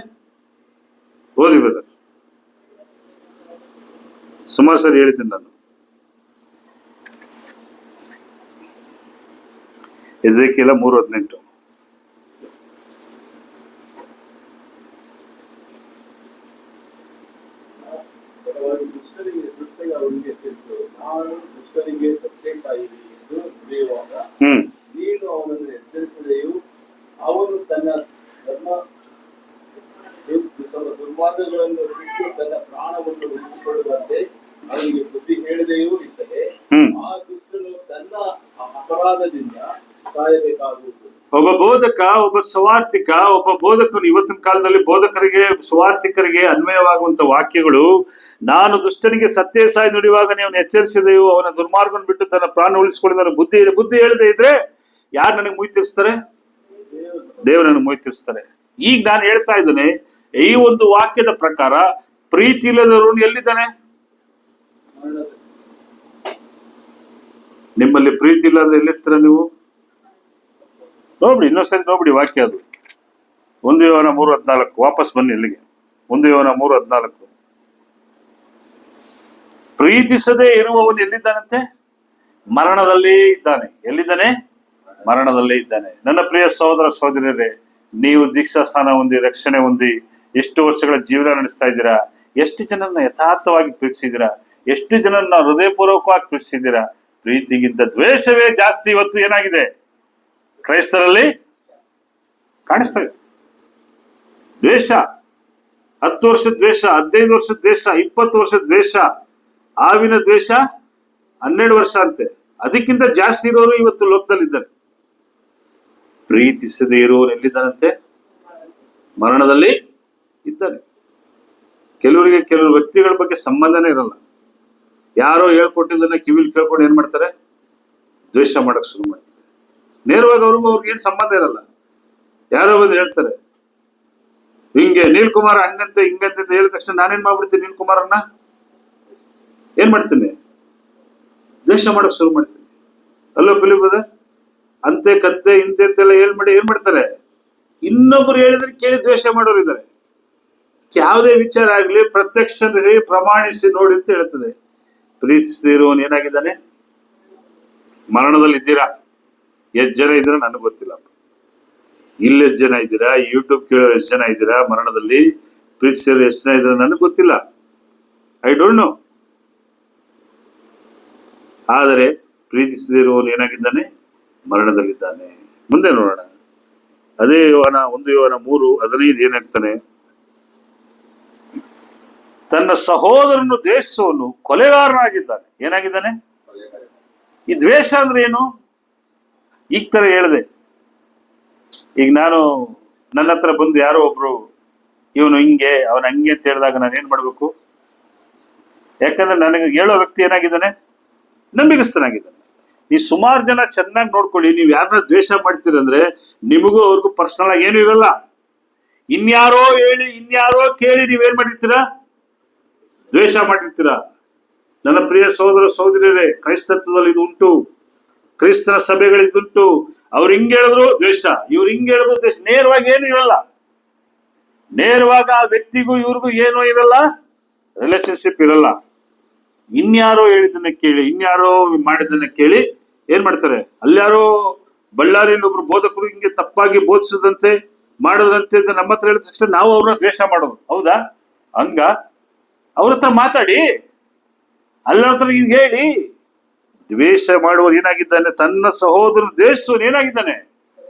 Speaker 1: ಓದಿ ಬ್ರದರ್, ಸುಮಾರು ಸರಿ ಹೇಳ್ತೀನಿ ನಾನು. ಎಜೆಕಿಯೇಲ 3:18
Speaker 3: ದುಷ್ಟರಿಗೆ ಸತ್ಯ ಸಾಯಿರಿ ಎಂದು ನುಡಿಯುವಾಗ ನೀನು ಅವನನ್ನು ಎಚ್ಚರಿಸಿದೆಯೂ ಅವನು ತನ್ನ ದುರ್ಮಾರ್ಗಗಳನ್ನು ಬಿಟ್ಟು ತನ್ನ ಪ್ರಾಣವನ್ನು ಉಳಿಸಿಕೊಳ್ಳುವಂತೆ ಅವನಿಗೆ ಬುದ್ಧಿ ಹೇಳಿದೆಯೂ ಇದ್ದರೆ ಆ ದುಷ್ಟನು ತನ್ನ ಅಪರಾಧದಿಂದ ಸಾಯಬೇಕಾಗುವುದು.
Speaker 1: ಒಬ್ಬ ಬೋಧಕ, ಒಬ್ಬ ಸುವಾರ್ತಿಕ, ಒಬ್ಬ ಬೋಧಕನು ಇವತ್ತಿನ ಕಾಲದಲ್ಲಿ ಬೋಧಕರಿಗೆ, ಸುವಾರ್ತಿಕರಿಗೆ ಅನ್ವಯವಾಗುವಂತ ವಾಕ್ಯಗಳು, ನಾನು ದುಷ್ಟನಿಗೆ ಸತ್ಯ ಸಾಯಿ ನುಡಿಯುವಾಗ ನೀವು ಎಚ್ಚರಿಸಿದೆಯೋ ಅವನ ದುರ್ಮಾರ್ಗವನ್ನು ಬಿಟ್ಟು ತನ್ನ ಪ್ರಾಣ ಉಳಿಸಿಕೊಳ್ಳಿ ಬುದ್ಧಿ ಹೇಳದೆ ಇದ್ರೆ ಯಾರು ನನಗೆ ಮುಯ್ ತೀರಿಸ್ತಾರೆ? ದೇವರು ನನಗೆ ಮುಯ್ ತೀರಿಸ್ತಾರೆ. ಈಗ ನಾನು ಹೇಳ್ತಾ ಇದ್ದೇನೆ, ಈ ಒಂದು ವಾಕ್ಯದ ಪ್ರಕಾರ ಪ್ರೀತಿ ಇಲ್ಲದವನು ಎಲ್ಲಿದ್ದಾನೆ? ನಿಮ್ಮಲ್ಲಿ ಪ್ರೀತಿ ಇಲ್ಲದ್ರೆ ಎಲ್ಲಿರ್ತೀರ ನೀವು? ನೋಡ್ಬಿಡಿ, ಇನ್ನೊಂದ್ಸರಿ ನೋಡ್ಬಿಡಿ ವಾಕ್ಯ. ಅದು 1 ಯೋಹನ 3:14. ವಾಪಸ್ ಬನ್ನಿ ಇಲ್ಲಿಗೆ. 1 ಯೋಹನ 3:14. ಪ್ರೀತಿಸದೇ ಇರುವವನು ಎಲ್ಲಿದ್ದಾನಂತೆ? ಮರಣದಲ್ಲೇ ಇದ್ದಾನೆ. ಎಲ್ಲಿದ್ದಾನೆ? ಮರಣದಲ್ಲೇ ಇದ್ದಾನೆ. ನನ್ನ ಪ್ರಿಯ ಸಹೋದರ ಸಹೋದರಿಯರೇ, ನೀವು ದೀಕ್ಷಾ ಸ್ಥಾನ ಹೊಂದಿ, ರಕ್ಷಣೆ ಹೊಂದಿ, ಎಷ್ಟು ವರ್ಷಗಳ ಜೀವನ ನಡೆಸ್ತಾ ಇದ್ದೀರಾ? ಎಷ್ಟು ಜನರನ್ನ ಯಥಾರ್ಥವಾಗಿ ಪ್ರೀತಿಸಿದ್ದೀರಾ? ಎಷ್ಟು ಜನರನ್ನ ಹೃದಯಪೂರ್ವಕವಾಗಿ ಪ್ರೀತಿಸಿದ್ದೀರಾ? ಪ್ರೀತಿಗಿಂತ ದ್ವೇಷವೇ ಜಾಸ್ತಿ ಇವತ್ತು ಏನಾಗಿದೆ ಕ್ರೈಸ್ತರಲ್ಲಿ ಕಾಣಿಸ್ತಾ ಇದೆ. ದ್ವೇಷ, 10 ವರ್ಷದ ದ್ವೇಷ, 15 ವರ್ಷದ ದ್ವೇಷ, 20 ವರ್ಷದ ದ್ವೇಷ, ಆವಿನ ದ್ವೇಷ 12 ವರ್ಷ ಅಂತೆ. ಅದಕ್ಕಿಂತ ಜಾಸ್ತಿ ಇರೋರು ಇವತ್ತು ಲೋಕದಲ್ಲಿದ್ದಾರೆ. ಪ್ರೀತಿಸದೇ ಇರೋರು ಎಲ್ಲಿದ್ದಾನಂತೆ? ಮರಣದಲ್ಲಿ ಇದ್ದಾನೆ. ಕೆಲವರಿಗೆ ಕೆಲವು ವ್ಯಕ್ತಿಗಳ ಬಗ್ಗೆ ಸಂಬಂಧನೇ ಇರಲ್ಲ. ಯಾರೋ ಹೇಳ್ಕೊಟ್ಟಿದ್ದನ್ನ ಕಿವಿಲ್ ಕೇಳ್ಕೊಂಡು ಏನ್ ಮಾಡ್ತಾರೆ? ದ್ವೇಷ ಮಾಡಕ್ ಶುರು ಮಾಡ್ತಾರೆ. ನೇರವಾಗಿ ಅವ್ರಿಗೆ ಏನ್ ಸಂಬಂಧ ಇರಲ್ಲ. ಯಾರೋ ಬಂದು ಹೇಳ್ತಾರೆ, ಹಿಂಗೆ ನೀಲ್ಕುಮಾರ್ ಹಂಗಂತೆ ಹಿಂಗಂತ ಹೇಳಿದ ತಕ್ಷಣ ನಾನೇನ್ ಮಾಡ್ಬಿಡ್ತೀನಿ? ನೀಲ್ಕುಮಾರನ್ನ ಏನ್ ಮಾಡ್ತೀನಿ? ದ್ವೇಷ ಮಾಡಕ್ ಶುರು ಮಾಡ್ತೀನಿ. ಅಲ್ಲೋ ಬಿಲಿ ಬ್ರದರ್, ಅಂತೆ ಕಂತೆ ಇಂತೆ ಅಂತೆಲ್ಲ ಏನ್ ಮಾಡ್ತಾರೆ? ಇನ್ನೊಬ್ರು ಹೇಳಿದ್ರೆ ಕೇಳಿ ದ್ವೇಷ ಮಾಡೋರು ಇದ್ದಾರೆ. ಯಾವುದೇ ವಿಚಾರ ಆಗ್ಲಿ ಪ್ರತ್ಯಕ್ಷ ಪ್ರಮಾಣಿಸಿ ನೋಡಿ ಅಂತ ಹೇಳ್ತದೆ. ಪ್ರೀತಿಸದಿರುವವನು ಏನಾಗಿದ್ದಾನೆ? ಮರಣದಲ್ಲಿ ಇದ್ದೀರಾ? ಎಷ್ಟು ಜನ ಇದ್ದೀರಾ ನನಗೆ ಗೊತ್ತಿಲ್ಲ. ಇಲ್ಲಿ ಎಷ್ಟು ಜನ ಇದ್ದೀರಾ? ಯೂಟ್ಯೂಬ್ ಕೇಳೋ ಎಷ್ಟು ಜನ ಇದ್ದೀರಾ? ಮರಣದಲ್ಲಿ ಪ್ರೀತಿಸಿರೋ ಎಷ್ಟು ಜನ ಇದ್ದೀರಾ ನನಗೆ ಗೊತ್ತಿಲ್ಲ. I don't no. ಆದರೆ ಪ್ರೀತಿಸದಿರುವವನು ಏನಾಗಿದ್ದಾನೆ? ಮರಣದಲ್ಲಿದ್ದಾನೆ. ಮುಂದೆ ನೋಡೋಣ. ಅದೇ ಯೋಹಾನ 1 ಯೋಹಾನ 3:15 ಏನಾಗ್ತಾನೆ? ತನ್ನ ಸಹೋದರನು ದ್ವೇಷಿಸುವವನು ಕೊಲೆಗಾರನಾಗಿದ್ದಾನೆ. ಏನಾಗಿದ್ದಾನೆ? ಈ ದ್ವೇಷ ಅಂದ್ರೆ ಏನು? ಈಗ ತರ ಹೇಳಿದೆ. ಈಗ ನಾನು ನನ್ನ ಹತ್ರ ಬಂದು ಯಾರೋ ಒಬ್ರು ಇವನು ಹಿಂಗೆ ಅವನ ಹಂಗೆ ಅಂತ ಹೇಳಿದಾಗ ನಾನು ಏನ್ ಮಾಡ್ಬೇಕು? ಯಾಕಂದ್ರೆ ನನಗೆ ಹೇಳೋ ವ್ಯಕ್ತಿ ಏನಾಗಿದ್ದಾನೆ? ನಂಬಿಗಸ್ತನಾಗಿದ್ದಾನೆ. ಈ ಸುಮಾರು ಜನ ಚೆನ್ನಾಗಿ ನೋಡ್ಕೊಳ್ಳಿ. ನೀವು ಯಾರನ್ನ ದ್ವೇಷ ಮಾಡ್ತೀರಂದ್ರೆ ನಿಮಗೂ ಅವ್ರಿಗೂ ಪರ್ಸನಲ್ ಆಗಿ ಏನು ಇರಲ್ಲ. ಇನ್ಯಾರೋ ಹೇಳಿ ಇನ್ಯಾರೋ ಕೇಳಿ ನೀವೇನ್ ಮಾಡಿರ್ತೀರಾ? ದ್ವೇಷ ಮಾಡಿರ್ತೀರಾ. ನನ್ನ ಪ್ರಿಯ ಸಹೋದರ ಸಹೋದರಿಯರೇ, ಕ್ರೈಸ್ತತ್ವದಲ್ಲಿ ಇದು ಉಂಟು, ಕ್ರಿಸ್ತನ ಸಭೆಗಳಿದುಂಟು. ಅವ್ರು ಹಿಂಗ್ ಹೇಳಿದ್ರು ದ್ವೇಷ, ಇವ್ರು ಹಿಂಗ್ ಹೇಳಿದ್ರು ದ್ವೇಷ. ನೇರವಾಗಿ ಏನು ಇರಲ್ಲ. ನೇರವಾಗಿ ಆ ವ್ಯಕ್ತಿಗೂ ಇವ್ರಿಗೂ ಏನೂ ಇರಲ್ಲ, ರಿಲೇಶನ್ಶಿಪ್ ಇರಲ್ಲ. ಇನ್ಯಾರೋ ಹೇಳಿದ್ದನ್ನ ಕೇಳಿ ಇನ್ಯಾರೋ ಮಾಡಿದ್ದನ್ನ ಕೇಳಿ ಏನ್ ಮಾಡ್ತಾರೆ? ಅಲ್ಯಾರೋ ಬಳ್ಳಾರಿಯಲ್ಲಿ ಒಬ್ರು ಬೋಧಕರು ಹಿಂಗೆ ತಪ್ಪಾಗಿ ಬೋಧಿಸದಂತೆ ಮಾಡದಂತೆ ನಮ್ಮ ಹತ್ರ ಹೇಳಿದ ತಕ್ಷಣ ನಾವು ಅವ್ರನ್ನ ದ್ವೇಷ ಮಾಡೋದು. ಹೌದಾ? ಹಂಗ ಅವ್ರ ಹತ್ರ ಮಾತಾಡಿ, ಅಲ್ಲ ಹತ್ರ ಹಿಂಗ್ ಹೇಳಿ. ದ್ವೇಷ ಮಾಡುವವರು ಏನಾಗಿದ್ದಾನೆ? ತನ್ನ ಸಹೋದರನ ದ್ವೇಷಿಸುವನು ಏನಾಗಿದ್ದಾನೆ?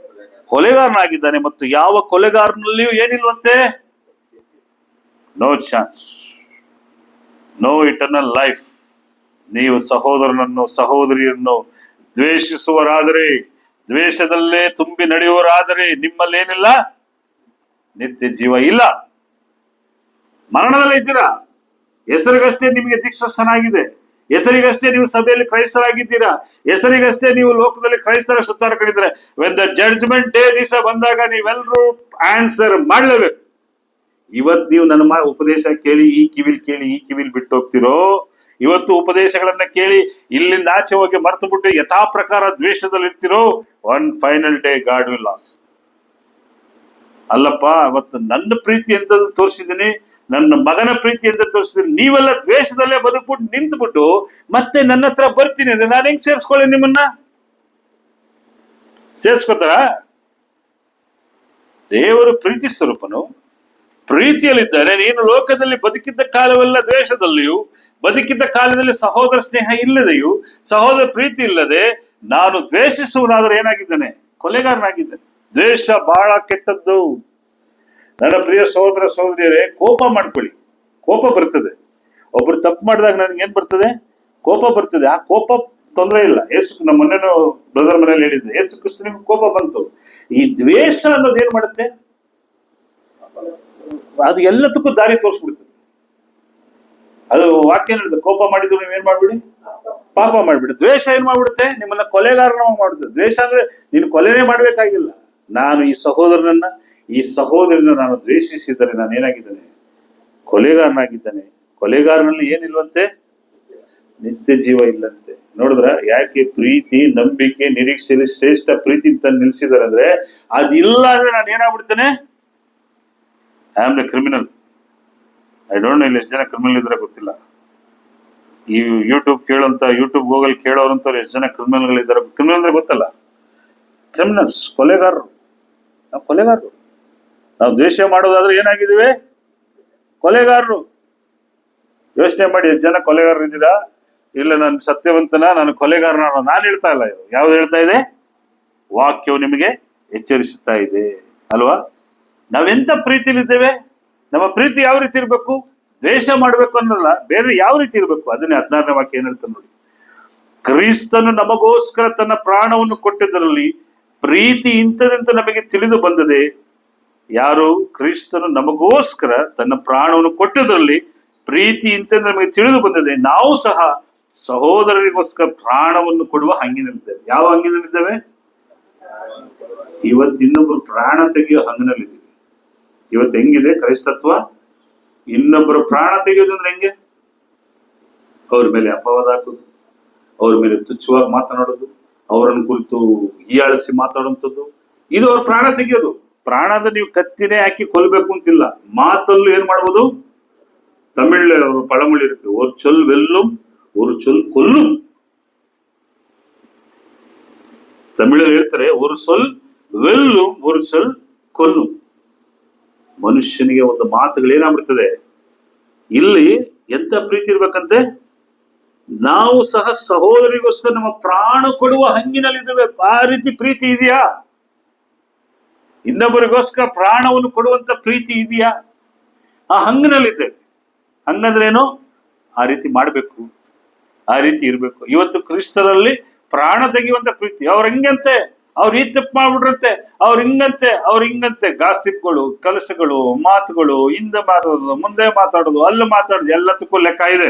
Speaker 1: ಕೊಲೆಗಾರನಾಗಿದ್ದಾನೆ. ಮತ್ತು ಯಾವ ಕೊಲೆಗಾರನಲ್ಲಿಯೂ ಏನಿಲ್ವಂತೆ? No chance, no eternal life. ನೀವು ಸಹೋದರನನ್ನು ಸಹೋದರಿಯನ್ನು ದ್ವೇಷಿಸುವರಾದರೆ, ದ್ವೇಷದಲ್ಲೇ ತುಂಬಿ ನಡೆಯುವರಾದರೆ ನಿಮ್ಮಲ್ಲಿ ಏನಿಲ್ಲ? ನಿತ್ಯ ಜೀವ ಇಲ್ಲ. ಮರಣದಲ್ಲೇ ಇದ್ದೀರಾ. ಹೆಸರಿಗಷ್ಟೇ ನಿಮಗೆ ದೀಕ್ಷಾಸ್ಥಾನಾಗಿದೆ, ಹೆಸರಿಗಷ್ಟೇ ನೀವು ಸಭೆಯಲ್ಲಿ ಕ್ರೈಸ್ತರಾಗಿದ್ದೀರಾ, ಹೆಸರಿಗಷ್ಟೇ ನೀವು ಲೋಕದಲ್ಲಿ ಕ್ರೈಸ್ತರ ಸುತ್ತಾಡ್ಕೊಂಡಿದ್ರೆ ವೆನ್ ದ ಜಡ್ಜ್ಮೆಂಟ್ ಡೇ ದಿವಸ ಬಂದಾಗ ನೀವೆಲ್ಲರೂ ಆನ್ಸರ್ ಮಾಡ್ಲೇಬೇಕು. ಇವತ್ತು ನೀವು ನನ್ನ ಉಪದೇಶ ಕೇಳಿ ಈ ಕಿವಿಲ್ ಬಿಟ್ಟು ಹೋಗ್ತಿರೋ, ಇವತ್ತು ಉಪದೇಶಗಳನ್ನ ಕೇಳಿ ಇಲ್ಲಿಂದ ಆಚೆ ಹೋಗಿ ಮರ್ತು ಬಿಟ್ಟು ಯಥಾ ಪ್ರಕಾರ ದ್ವೇಷದಲ್ಲಿ ಇರ್ತಿರೋ, one final day God will loss. ಅಲ್ಲಪ್ಪ, ಅವತ್ತು ನನ್ನ ಪ್ರೀತಿ ಅಂತ ತೋರಿಸಿದ್ದೀನಿ, ನನ್ನ ಮಗನ ಪ್ರೀತಿ ಅಂತ ತೋರಿಸಿದ್ದೀನಿ. ನೀವೆಲ್ಲ ದ್ವೇಷದಲ್ಲೇ ಬದುಕ್ಬಿಟ್ಟು ನಿಂತ್ಬಿಟ್ಟು ಮತ್ತೆ ನನ್ನ ಹತ್ರ ಬರ್ತೀನಿ ಅಂದ್ರೆ ನಾನು ಹೆಂಗ್ ಸೇರ್ಸ್ಕೊಳ್ಳಿ? ನಿಮ್ಮನ್ನ ಸೇರ್ಸ್ಕೊತಾರ? ದೇವರು ಪ್ರೀತಿ ಸ್ವರೂಪನು, ಪ್ರೀತಿಯಲ್ಲಿದ್ದಾರೆ. ನೀನು ಲೋಕದಲ್ಲಿ ಬದುಕಿದ್ದ ಕಾಲವೆಲ್ಲ ದ್ವೇಷದಲ್ಲಿಯೂ, ಬದುಕಿದ್ದ ಕಾಲದಲ್ಲಿ ಸಹೋದರ ಸ್ನೇಹ ಇಲ್ಲದೆಯೂ, ಸಹೋದರ ಪ್ರೀತಿ ಇಲ್ಲದೆ ನಾನು ದ್ವೇಷಿಸುವನಾದ್ರೆ ಏನಾಗಿದ್ದಾನೆ? ಕೊಲೆಗಾರನಾಗಿದ್ದಾನೆ. ದ್ವೇಷ ಬಹಳ ಕೆಟ್ಟದ್ದು. ನನ್ನ ಪ್ರಿಯ ಸಹೋದರ ಸಹೋದರಿಯರೇ, ಕೋಪ ಮಾಡ್ಕೊಳ್ಳಿ. ಕೋಪ ಬರ್ತದೆ. ಒಬ್ರು ತಪ್ಪು ಮಾಡಿದಾಗ ನನ್ಗೆ ಏನ್ ಬರ್ತದೆ? ಕೋಪ ಬರ್ತದೆ. ಆ ಕೋಪ ತೊಂದರೆ ಇಲ್ಲ. ನಮ್ಮ ಮೊನ್ನೆನೂ ಬ್ರದರ್ ಮನೇಲಿ ಹೇಳಿದ್ದೆ, ಯೇಸು ಕ್ರಿಸ್ತನಿಗೂ ಕೋಪ ಬಂತು. ಈ ದ್ವೇಷ ಅನ್ನೋದು ಏನ್ ಮಾಡುತ್ತೆ? ಅದು ಎಲ್ಲದಕ್ಕೂ ದಾರಿ ತೋರಿಸ್ಬಿಡ್ತದೆ. ಅದು ವಾಕ್ಯ ಹೇಳಿದೆ, ಕೋಪ ಮಾಡಿದ್ರು ನೀವೇನ್ ಮಾಡ್ಬಿಡಿ? ಪಾಪ ಮಾಡ್ಬಿಡಿ. ದ್ವೇಷ ಏನ್ ಮಾಡ್ಬಿಡುತ್ತೆ? ನಿಮ್ಮನ್ನ ಕೊಲೆಗಾರನ ಮಾಡುತ್ತೆ. ದ್ವೇಷ ಅಂದ್ರೆ ನೀನು ಕೊಲೆನೇ ಮಾಡ್ಬೇಕಾಗಿಲ್ಲ. ನಾನು ಈ ಸಹೋದರನನ್ನ ಈ ಸಹೋದರನ ನಾನು ದ್ವೇಷಿಸಿದರೆ ನಾನು ಏನಾಗಿದ್ದೇನೆ? ಕೊಲೆಗಾರನಾಗಿದ್ದಾನೆ. ಕೊಲೆಗಾರನಲ್ಲಿ ಏನಿಲ್ವಂತೆ? ನಿತ್ಯ ಜೀವ ಇಲ್ಲಂತೆ. ನೋಡಿದ್ರ? ಯಾಕೆ ಪ್ರೀತಿ, ನಂಬಿಕೆ, ನಿರೀಕ್ಷೆಯಲ್ಲಿ ಶ್ರೇಷ್ಠ ಪ್ರೀತಿ ಅಂತ ನಿಲ್ಸಿದಾರೆ ಅಂದ್ರೆ, ಅದಿಲ್ಲ ಅಂದ್ರೆ ನಾನು ಏನಾಗ್ಬಿಡ್ತೇನೆ? I am the criminal. I don't know ಇಲ್ಲಿ ಎಷ್ಟು ಜನ ಕ್ರಿಮಿನಲ್ ಇದ್ರೆ ಗೊತ್ತಿಲ್ಲ. ಈ ಯೂಟ್ಯೂಬ್ ಗೂಗಲ್ ಕೇಳೋರಂತವ್ರು ಎಷ್ಟು ಜನ ಕ್ರಿಮಿನಲ್ಗಳಿದ್ದಾರೆ? ಕ್ರಿಮಿನಲ್ ಅಂದ್ರೆ ಗೊತ್ತಲ್ಲ? ಕ್ರಿಮಿನಲ್ಸ್, ಕೊಲೆಗಾರರು. ನಾವು ಕೊಲೆಗಾರರು. ನಾವು ದ್ವೇಷ ಮಾಡೋದಾದ್ರೆ ಏನಾಗಿದ್ದೀವಿ? ಕೊಲೆಗಾರರು. ಯೋಚನೆ ಮಾಡಿ, ಎಷ್ಟು ಜನ ಕೊಲೆಗಾರರು ಇದ್ದೀರಾ? ಇಲ್ಲ, ನಾನು ಸತ್ಯವಂತನ, ನಾನು ಕೊಲೆಗಾರನ ನಾನು ಹೇಳ್ತಾ ಇಲ್ಲ. ಇದು ಯಾವ್ದು ಹೇಳ್ತಾ ಇದೆ? ವಾಕ್ಯವು ನಿಮಗೆ ಎಚ್ಚರಿಸುತ್ತಾ ಇದೆ ಅಲ್ವಾ? ನಾವೆಂತ ಪ್ರೀತಿಲಿದ್ದೇವೆ? ನಮ್ಮ ಪ್ರೀತಿ ಯಾವ ರೀತಿ ಇರ್ಬೇಕು? ದ್ವೇಷ ಮಾಡ್ಬೇಕು ಅನ್ನಲ್ಲ, ಬೇರೆ ಯಾವ ರೀತಿ ಇರ್ಬೇಕು? ಅದನ್ನೇ 16ನೇ ವಾಕ್ಯ ಏನ್ ಹೇಳ್ತಾನೆ ನೋಡಿ. ಕ್ರಿಸ್ತನು ನಮಗೋಸ್ಕರ ತನ್ನ ಪ್ರಾಣವನ್ನು ಕೊಟ್ಟಿದ್ದರಲ್ಲಿ ಪ್ರೀತಿ ಇಂಥದಂತ ನಮಗೆ ತಿಳಿದು ಬಂದದೆ. ಯಾರು? ಕ್ರಿಸ್ತನು ನಮಗೋಸ್ಕರ ತನ್ನ ಪ್ರಾಣವನ್ನು ಕೊಟ್ಟಿದ್ದರಲ್ಲಿ ಪ್ರೀತಿ ಇಂಥದ್ದು ನಮಗೆ ತಿಳಿದು ಬಂದದೆ. ನಾವು ಸಹ ಸಹೋದರರಿಗೋಸ್ಕರ ಪ್ರಾಣವನ್ನು ಕೊಡುವ ಹಂಗಿನಲ್ಲಿದ್ದೇವೆ. ಯಾವ ಹಂಗಿನಲ್ಲಿದ್ದೇವೆ? ಇವತ್ತು ಇನ್ನೊಬ್ರು ಪ್ರಾಣ ತೆಗೆಯೋ ಹಂಗಿನಲ್ಲಿದ್ದೀವಿ. ಇವತ್ತು ಹೆಂಗಿದೆ ಕ್ರೈಸ್ತತ್ವ? ಇನ್ನೊಬ್ಬರು ಪ್ರಾಣ ತೆಗೆಯೋದು ಅಂದ್ರೆ ಹೆಂಗೆ? ಅವ್ರ ಮೇಲೆ ಅಪವಾದ ಹಾಕೋದು, ಅವ್ರ ಮೇಲೆ ತುಚ್ಛವಾಗಿ ಮಾತನಾಡೋದು, ಅವರನ್ನು ಕುರಿತು ಹೀಯಾಳಿಸಿ ಮಾತಾಡುವಂಥದ್ದು, ಇದು ಅವ್ರ ಪ್ರಾಣ ತೆಗೆಯೋದು. ಪ್ರಾಣದ ನೀವು ಕತ್ತಿನೇ ಹಾಕಿ ಕೊಲ್ಬೇಕು ಅಂತಿಲ್ಲ. ಮಾತಲ್ಲೂ ಏನ್ ಮಾಡ್ಬೋದು? ತಮಿಳ್ ಪಳಮೊಳಿ ಇರುತ್ತೆ, ஒரு சொல் வெல்லும் ஒரு சொல் கொல்லும். ತಮಿಳಲ್ಲಿ ಹೇಳ್ತಾರೆ, ஒரு சொல் வெல்லும் ஒரு சொல் கொல்லும். ಮನುಷ್ಯನಿಗೆ ಒಂದು ಮಾತುಗಳು ಏನಾಗ್ಬಿಡ್ತದೆ. ಇಲ್ಲಿ ಎಂತ ಪ್ರೀತಿ ಇರ್ಬೇಕಂತೆ, ನಾವು ಸಹ ಸಹೋದರಿಗೋಸ್ಕರ ನಮ್ಮ ಪ್ರಾಣ ಕೊಡುವ ಹಂಗಿನಲ್ಲಿದ್ದೇವೆ. ಆ ರೀತಿ ಪ್ರೀತಿ ಇದೆಯಾ? ಇನ್ನೊಬ್ಬರಿಗೋಸ್ಕರ ಪ್ರಾಣವನ್ನು ಕೊಡುವಂತ ಪ್ರೀತಿ ಇದೆಯಾ? ಆ ಹಂಗಿನಲ್ಲಿದ್ದೇವೆ. ಹಂಗಂದ್ರೇನು? ಆ ರೀತಿ ಮಾಡ್ಬೇಕು, ಆ ರೀತಿ ಇರ್ಬೇಕು. ಇವತ್ತು ಕ್ರಿಸ್ತರಲ್ಲಿ ಪ್ರಾಣ ತೆಗೆಯುವಂತ ಪ್ರೀತಿ. ಅವ್ರ ಹಂಗಂತೆ, ಅವ್ರು ಈ ತಪ್ಪು ಮಾಡ್ಬಿಟ್ರಂತೆ, ಅವ್ರ ಹಿಂಗಂತೆ ಗಾಸಿಪ್ಗಳು, ಕೆಲಸಗಳು, ಮಾತುಗಳು, ಹಿಂದೆ ಮಾತಾಡೋದು, ಮುಂದೆ ಮಾತಾಡೋದು, ಅಲ್ಲಿ ಮಾತಾಡೋದು, ಎಲ್ಲದಕ್ಕೂ ಲೆಕ್ಕ ಇದೆ.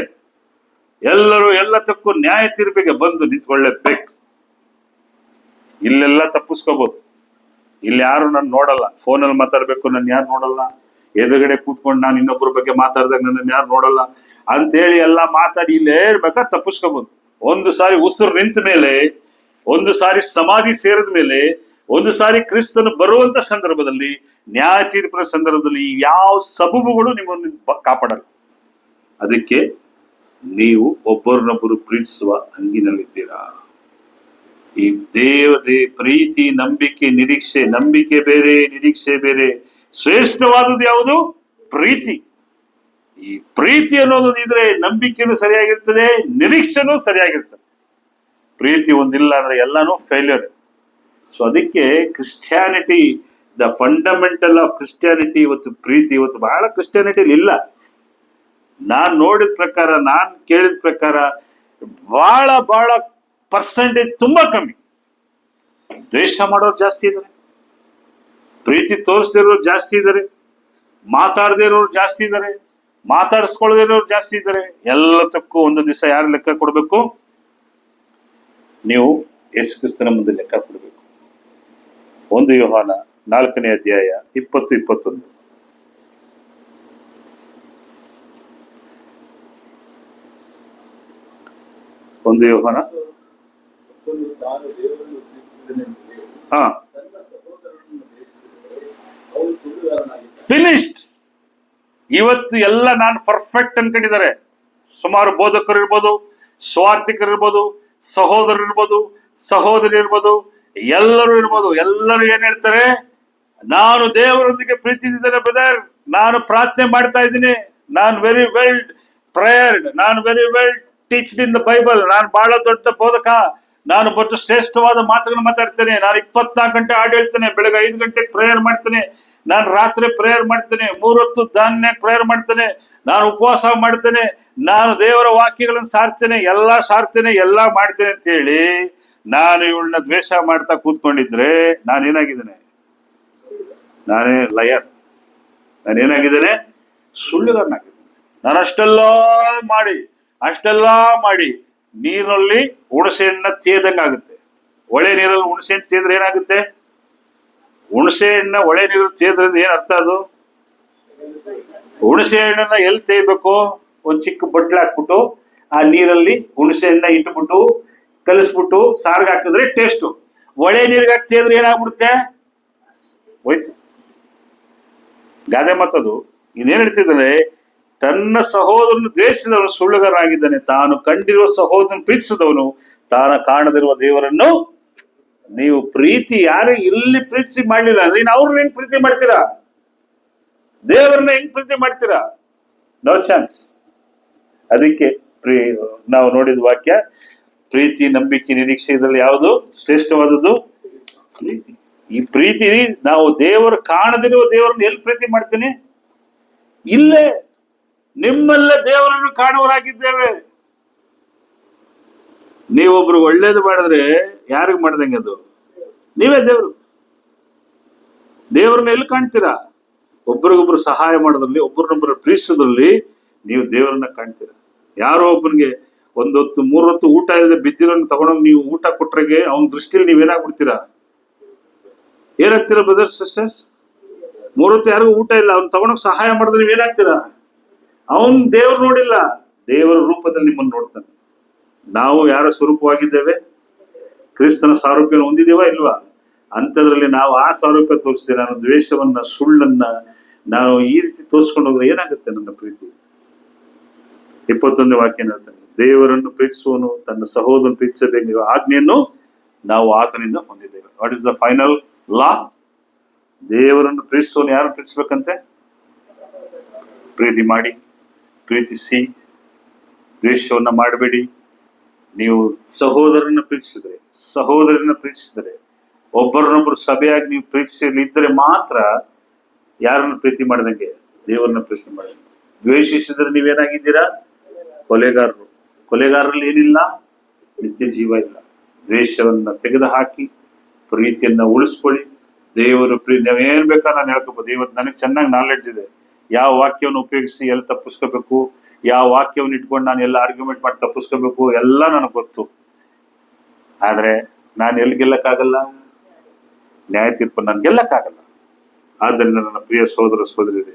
Speaker 1: ಎಲ್ಲರೂ ಎಲ್ಲದಕ್ಕೂ ನ್ಯಾಯ ತೀರ್ಪಿಗೆ ಬಂದು ನಿಂತ್ಕೊಳ್ಳೇಬೇಕು. ಇಲ್ಲೆಲ್ಲ ತಪ್ಪಿಸ್ಕೋಬಹುದು. ಇಲ್ಲಿ ಯಾರು ನಾನು ನೋಡಲ್ಲ. ಫೋನಲ್ಲಿ ಮಾತಾಡ್ಬೇಕು, ನನ್ನ ಯಾರು ನೋಡಲ್ಲ. ಎದುರುಗಡೆ ಕೂತ್ಕೊಂಡು ನಾನು ಇನ್ನೊಬ್ಬರ ಬಗ್ಗೆ ಮಾತಾಡಿದಾಗ ನನ್ನ ಯಾರು ನೋಡಲ್ಲ ಅಂತೇಳಿ ಎಲ್ಲ ಮಾತಾಡಿ ಇಲ್ಲೇ ಇರ್ಬೇಕಾದ್ರೆ ತಪ್ಪಿಸ್ಕೋಬಹುದು. ಒಂದು ಸಾರಿ ಉಸಿರು ನಿಂತ ಮೇಲೆ, ಒಂದು ಸಾರಿ ಸಮಾಧಿ ಸೇರಿದ ಮೇಲೆ, ಒಂದು ಸಾರಿ ಕ್ರಿಸ್ತನು ಬರುವಂತ ಸಂದರ್ಭದಲ್ಲಿ, ನ್ಯಾಯ ತೀರ್ಪಿನ ಸಂದರ್ಭದಲ್ಲಿ ಯಾವ ಸಬೂಬುಗಳು ನಿಮ್ಮನ್ನು ಕಾಪಾಡಲ್ಲ. ಅದಕ್ಕೆ ನೀವು ಒಬ್ಬರನ್ನೊಬ್ಬರು ಪ್ರೀತಿಸುವ ಹಂಗಿನಲ್ಲಿದ್ದೀರಾ. ಈ ಪ್ರೀತಿ, ನಂಬಿಕೆ, ನಿರೀಕ್ಷೆ. ನಂಬಿಕೆ ಬೇರೆ, ನಿರೀಕ್ಷೆ ಬೇರೆ. ಶ್ರೇಷ್ಠವಾದದ್ದು ಯಾವುದು? ಪ್ರೀತಿ. ಈ ಪ್ರೀತಿ ಅನ್ನೋದು ಇದ್ರೆ ನಂಬಿಕೆನೂ ಸರಿಯಾಗಿರ್ತದೆ, ನಿರೀಕ್ಷೆನೂ ಸರಿಯಾಗಿರ್ತದೆ. ಪ್ರೀತಿ ಒಂದಿಲ್ಲ ಅಂದ್ರೆ ಎಲ್ಲಾನು ಫೇಲ್ಯೂರ್. ಸೊ ಅದಕ್ಕೆ Christianity, the fundamental of Christianity ಇವತ್ತು ಪ್ರೀತಿ. ಇವತ್ತು ಬಹಳ ಕ್ರಿಸ್ಟಿಯಾನಿಟಿಲಿ ಇಲ್ಲ. ನಾನ್ ನೋಡಿದ ಪ್ರಕಾರ, ನಾನ್ ಕೇಳಿದ ಪ್ರಕಾರ ಬಹಳ ಬಹಳ ಪರ್ಸೆಂಟೇಜ್ ತುಂಬಾ ಕಮ್ಮಿ. ದ್ವೇಷ ಮಾಡೋರು ಜಾಸ್ತಿ ಇದ್ದಾರೆ, ಪ್ರೀತಿ ತೋರಿಸ್ದಿರೋರು ಜಾಸ್ತಿ ಇದ್ದಾರೆ, ಮಾತಾಡದೇ ಇರೋರು ಜಾಸ್ತಿ ಇದ್ದಾರೆ, ಮಾತಾಡಿಸ್ಕೊಳ್ಳದೇ ಇರೋರು ಜಾಸ್ತಿ ಇದ್ದಾರೆ. ಎಲ್ಲದಕ್ಕೂ ಒಂದು ದಿವಸ ಯಾರು ಲೆಕ್ಕ ಕೊಡ್ಬೇಕು? ನೀವು ಯೇಸು ಕ್ರಿಸ್ತನ ಮುಂದೆ ಲೆಕ್ಕ ಕೊಡಬೇಕು. 1 ಯೋಹಾನ 4ನೇ ಅಧ್ಯಾಯ 20-21. ಒಂದು ಯೋಹಾನ
Speaker 3: ತಾನು ದೇವರನ್ನು ಪ್ರೀತಿಸಿದನೆಂದರೆ
Speaker 1: ಹಾ
Speaker 3: ತನ್ನ ಸಹೋದರನನ್ನು ದ್ವೇಷಿಸಿದರೆ ಅವನು ಸುಳ್ಳುಗಾರನಾಗಿದ್ದಾನೆ.
Speaker 1: ಫಿನಿಶ್ಡ್. ಇವತ್ತು ಎಲ್ಲ ನಾನು ಪರ್ಫೆಕ್ಟ್ ಅನ್ಕೊಂಡಿದ್ದಾರೆ. ಸುಮಾರು ಬೋಧಕರು ಇರ್ಬೋದು, ಸ್ವಾರ್ಥಿಕರು ಇರ್ಬೋದು, ಸಹೋದರರು ಇರ್ಬೋದು, ಸಹೋದರಿ ಇರ್ಬೋದು, ಎಲ್ಲರೂ ಇರ್ಬೋದು. ಎಲ್ಲರೂ ಏನ್ ಹೇಳ್ತಾರೆ? ನಾನು ದೇವರೊಂದಿಗೆ ಪ್ರೀತಿಸಿದ್ದೇನೆ ಬ್ರದರ್, ನಾನು ಪ್ರಾರ್ಥನೆ ಮಾಡ್ತಾ ಇದ್ದೀನಿ, ನಾನು ವೆರಿ ವೆಲ್ ಪ್ರೇಯರ್ಡ್, ನಾನು very well ಟೀಚ್ಡ್ in the Bible, ನಾನು ಬಹಳ ದೊಡ್ಡ ಬೋಧಕ, ನಾನು ಬಹಳ ಶ್ರೇಷ್ಠವಾದ ಮಾತುಗಳನ್ನು ಮಾತಾಡ್ತೇನೆ, ನಾನು 24 ಗಂಟೆ ಹಾಡು ಹೇಳ್ತೇನೆ, ಬೆಳಗ್ಗೆ 5 ಗಂಟೆಗೆ ಪ್ರೇಯರ್ ಮಾಡ್ತೇನೆ, ನಾನು ರಾತ್ರಿ ಪ್ರೇಯರ್ ಮಾಡ್ತೇನೆ, 3 ಹೊತ್ತು ಧಾನ್ಯ ಪ್ರೇಯರ್ ಮಾಡ್ತೇನೆ, ನಾನು ಉಪವಾಸ ಮಾಡ್ತೇನೆ, ನಾನು ದೇವರ ವಾಕ್ಯಗಳನ್ನು ಸಾರ್ತೇನೆ, ಎಲ್ಲಾ ಮಾಡ್ತೇನೆ ಅಂತ ಹೇಳಿ ನಾನು ಇವಳನ್ನ ದ್ವೇಷ ಮಾಡ್ತಾ ಕೂತ್ಕೊಂಡಿದ್ರೆ ನಾನೇನಾಗಿದ್ದೇನೆ? ನಾನೇ ಲಯರ್. ನಾನೇನಾಗಿದ್ದೇನೆ? ಸುಳ್ಳುಗಾರನಾಗಿದ್ದೇನೆ. ನಾನು ಅಷ್ಟೆಲ್ಲ ಮಾಡಿ ನೀರಿನಲ್ಲಿ ಹುಣಸೆ ಹಣ್ಣ ತೇದಂಗಾಗುತ್ತೆ. ಒಳ್ಳೆ ನೀರಲ್ಲಿ ಹುಣಸೆ ಹಣ್ಣು ತೇದ್ರೆ ಏನಾಗುತ್ತೆ? ಹುಣಸೆ ಹಣ್ಣ ಒಳ್ಳೆ ನೀರಲ್ಲಿ ತೇದ್ರಿಂದ ಏನ್ ಅರ್ಥ? ಅದು ಹುಣಸೆ ಹಣ್ಣನ್ನ ಎಲ್ಲಿ ತೇಯ್ಬೇಕು? ಒಂದ್ ಚಿಕ್ಕ ಬಟ್ಲು ಹಾಕ್ಬಿಟ್ಟು ಆ ನೀರಲ್ಲಿ ಹುಣಸೆ ಹಣ್ಣ ಇಟ್ಬಿಟ್ಟು ಕಲಿಸ್ಬಿಟ್ಟು ಸಾರ್ಗೆ ಹಾಕಿದ್ರೆ ಟೇಸ್ಟು. ಒಳ್ಳೆ ನೀರಿಗೆ ಹಾಕಿ ತೇದ್ರೆ ಏನಾಗ್ಬಿಡುತ್ತೆ? ಹೋಯ್ತು. ಗಾದೆ ಮಾತದು. ಇನ್ನೇನ್ ಹೇಳ್ತಿದ್ದಾನೆ? ತನ್ನ ಸಹೋದರನು ದ್ವೇಷಿಸಿದವನು ಸುಳ್ಳುಗಾರನಾಗಿದ್ದಾನೆ, ತಾನು ಕಂಡಿರುವ ಸಹೋದರನ ಪ್ರೀತಿಸಿದವನು ತಾನು ಕಾಣದಿರುವ ದೇವರನ್ನು. ನೀವು ಪ್ರೀತಿ ಯಾರು ಇಲ್ಲಿ ಪ್ರೀತಿಸಿ ಮಾಡ್ಲಿಲ್ಲ ಅಂದ್ರೆ ಇನ್ನು ಅವ್ರನ್ನ ಹೆಂಗ್ ಪ್ರೀತಿ ಮಾಡ್ತೀರಾ? ದೇವರನ್ನ ಹೆಂಗ್ ಪ್ರೀತಿ ಮಾಡ್ತೀರಾ? No chance. ಅದಕ್ಕೆ ನಾವು ನೋಡಿದ ವಾಕ್ಯ, ಪ್ರೀತಿ, ನಂಬಿಕೆ, ನಿರೀಕ್ಷೆ, ಇದರಲ್ಲಿ ಯಾವುದು ಶ್ರೇಷ್ಠವಾದದ್ದು? ಪ್ರೀತಿ. ಈ ಪ್ರೀತಿ ನಾವು ದೇವರು ಕಾಣದಿರುವ ದೇವರನ್ನು ಎಲ್ಲಿ ಪ್ರೀತಿ ಮಾಡ್ತೀನಿ? ಇಲ್ಲೇ ನಿಮ್ಮಲ್ಲೇ ದೇವರನ್ನು ಕಾಣುವರಾಗಿದ್ದೇವೆ. ನೀವೊಬ್ರು ಒಳ್ಳೇದು ಮಾಡಿದ್ರೆ ಯಾರಿಗ್ ಮಾಡ್ದಂಗೆ ಅದು? ನೀವೇ ದೇವರು. ದೇವರನ್ನ ಎಲ್ಲಿ ಕಾಣ್ತೀರಾ? ಒಬ್ರಿಗೊಬ್ರು ಸಹಾಯ ಮಾಡೋದ್ರಲ್ಲಿ, ಒಬ್ಬರನ್ನೊಬ್ಬರು ಪ್ರೀತಿಸೋದ್ರಲ್ಲಿ ನೀವು ದೇವರನ್ನ ಕಾಣ್ತೀರಾ. ಯಾರೋ ಒಬ್ಬನಿಗೆ 1 ಹೊತ್ತು 3 ಹೊತ್ತು ಊಟ ಇಲ್ಲದೆ ಬಿದ್ದಿರೋನ್ ತಗೊಂಡೋಗಿ ನೀವು ಊಟ ಕೊಟ್ರೆಗೆ ಅವನ ದೃಷ್ಟಿಯಲ್ಲಿ ನೀವೇನಾಗ್ಬಿಡ್ತೀರಾ? ಏನಾಗ್ತೀರಾ ಬ್ರದರ್ಸ್ ಸಿಸ್ಟರ್ಸ್? 3 ಹೊತ್ತು ಯಾರಿಗೂ ಊಟ ಇಲ್ಲ, ಅವ್ನು ತಗೊಂಡೋಗಿ ಸಹಾಯ ಮಾಡಿದ್ರೆ ನೀವೇನಾಗ್ತೀರಾ? ಅವನ್ ದೇವ್ರು ನೋಡಿಲ್ಲ, ದೇವರ ರೂಪದಲ್ಲಿ ನಿಮ್ಮನ್ನು ನೋಡ್ತಾನೆ. ನಾವು ಯಾರ ಸ್ವರೂಪವಾಗಿದ್ದೇವೆ? ಕ್ರಿಸ್ತನ ಸಾರೂಪ್ಯವನ್ನು ಹೊಂದಿದ್ದೇವಾ ಇಲ್ವಾ? ಅಂಥದ್ರಲ್ಲಿ ನಾವು ಆ ಸ್ವರೂಪ ತೋರಿಸ್ತೇವೆ. ನಾನು ದ್ವೇಷವನ್ನ, ಸುಳ್ಳನ್ನ ನಾನು ಈ ರೀತಿ ತೋರಿಸ್ಕೊಂಡು ಹೋದ್ರೆ ಏನಾಗುತ್ತೆ ನನ್ನ ಪ್ರೀತಿ? 21ನೇ ವಾಕ್ಯ ಹೇಳ್ತಾನೆ, ದೇವರನ್ನು ಪ್ರೀತಿಸುವನು ತನ್ನ ಸಹೋದರನ್ನು ಪ್ರೀತಿಸಬೇಕು ಆಜ್ಞೆಯನ್ನು ನಾವು ಆತನಿಂದ ಹೊಂದಿದ್ದೇವೆ. ವಾಟ್ ಇಸ್ ದ ಫೈನಲ್ ಲಾ? ದೇವರನ್ನು ಪ್ರೀತಿಸುವನು ಯಾರನ್ನು ಪ್ರೀತಿಸ್ಬೇಕಂತೆ? ಪ್ರೀತಿ ಮಾಡಿ, ಪ್ರೀತಿಸಿ, ದ್ವೇಷವನ್ನ ಮಾಡಬೇಡಿ. ನೀವು ಸಹೋದರನ ಪ್ರೀತಿಸಿದರೆ ಒಬ್ಬರನ್ನೊಬ್ಬರು ಸಭೆಯಾಗಿ ನೀವು ಪ್ರೀತಿಸಲಿದ್ದರೆ ಮಾತ್ರ ಯಾರನ್ನು ಪ್ರೀತಿ ಮಾಡಿದಂಗೆ? ದೇವರನ್ನ ಪ್ರೀತಿ ಮಾಡಿ. ದ್ವೇಷಿಸಿದ್ರೆ ನೀವೇನಾಗಿದ್ದೀರಾ? ಕೊಲೆಗಾರರಲ್ಲಿ ಏನಿಲ್ಲ? ನಿತ್ಯ ಜೀವ ಇಲ್ಲ. ದ್ವೇಷವನ್ನ ತೆಗೆದು ಹಾಕಿ ಪ್ರೀತಿಯನ್ನ ಉಳಿಸ್ಕೊಳ್ಳಿ. ದೇವರು ನಾವೇನ್ ಬೇಕಾ ನಾನು ಹೇಳ್ಕೋಬಹುದು. ಇವತ್ತು ನನಗೆ ಚೆನ್ನಾಗಿ ನಾಲೆಡ್ಜ್ ಇದೆ, ಯಾವ ವಾಕ್ಯವನ್ನು ಉಪಯೋಗಿಸಿ ಎಲ್ಲಿ ತಪ್ಪಿಸ್ಕೋಬೇಕು, ಯಾವ ವಾಕ್ಯವನ್ನು ಇಟ್ಕೊಂಡು ನಾನು ಎಲ್ಲ ಆರ್ಗ್ಯುಮೆಂಟ್ ಮಾಡಿ ತಪ್ಪಿಸ್ಕೋಬೇಕು, ಎಲ್ಲ ನನಗೆ ಗೊತ್ತು. ಆದ್ರೆ ನಾನು ಎಲ್ಲಿ ಗೆಲ್ಲಕ್ಕಾಗಲ್ಲ? ನ್ಯಾಯ ತೀರ್ಪು ನಾನು ಗೆಲ್ಲಕ್ಕಾಗಲ್ಲ. ಆದ್ದರಿಂದ ನನ್ನ ಪ್ರಿಯ ಸಹೋದರ ಸಹೋದರಿಯರೇ,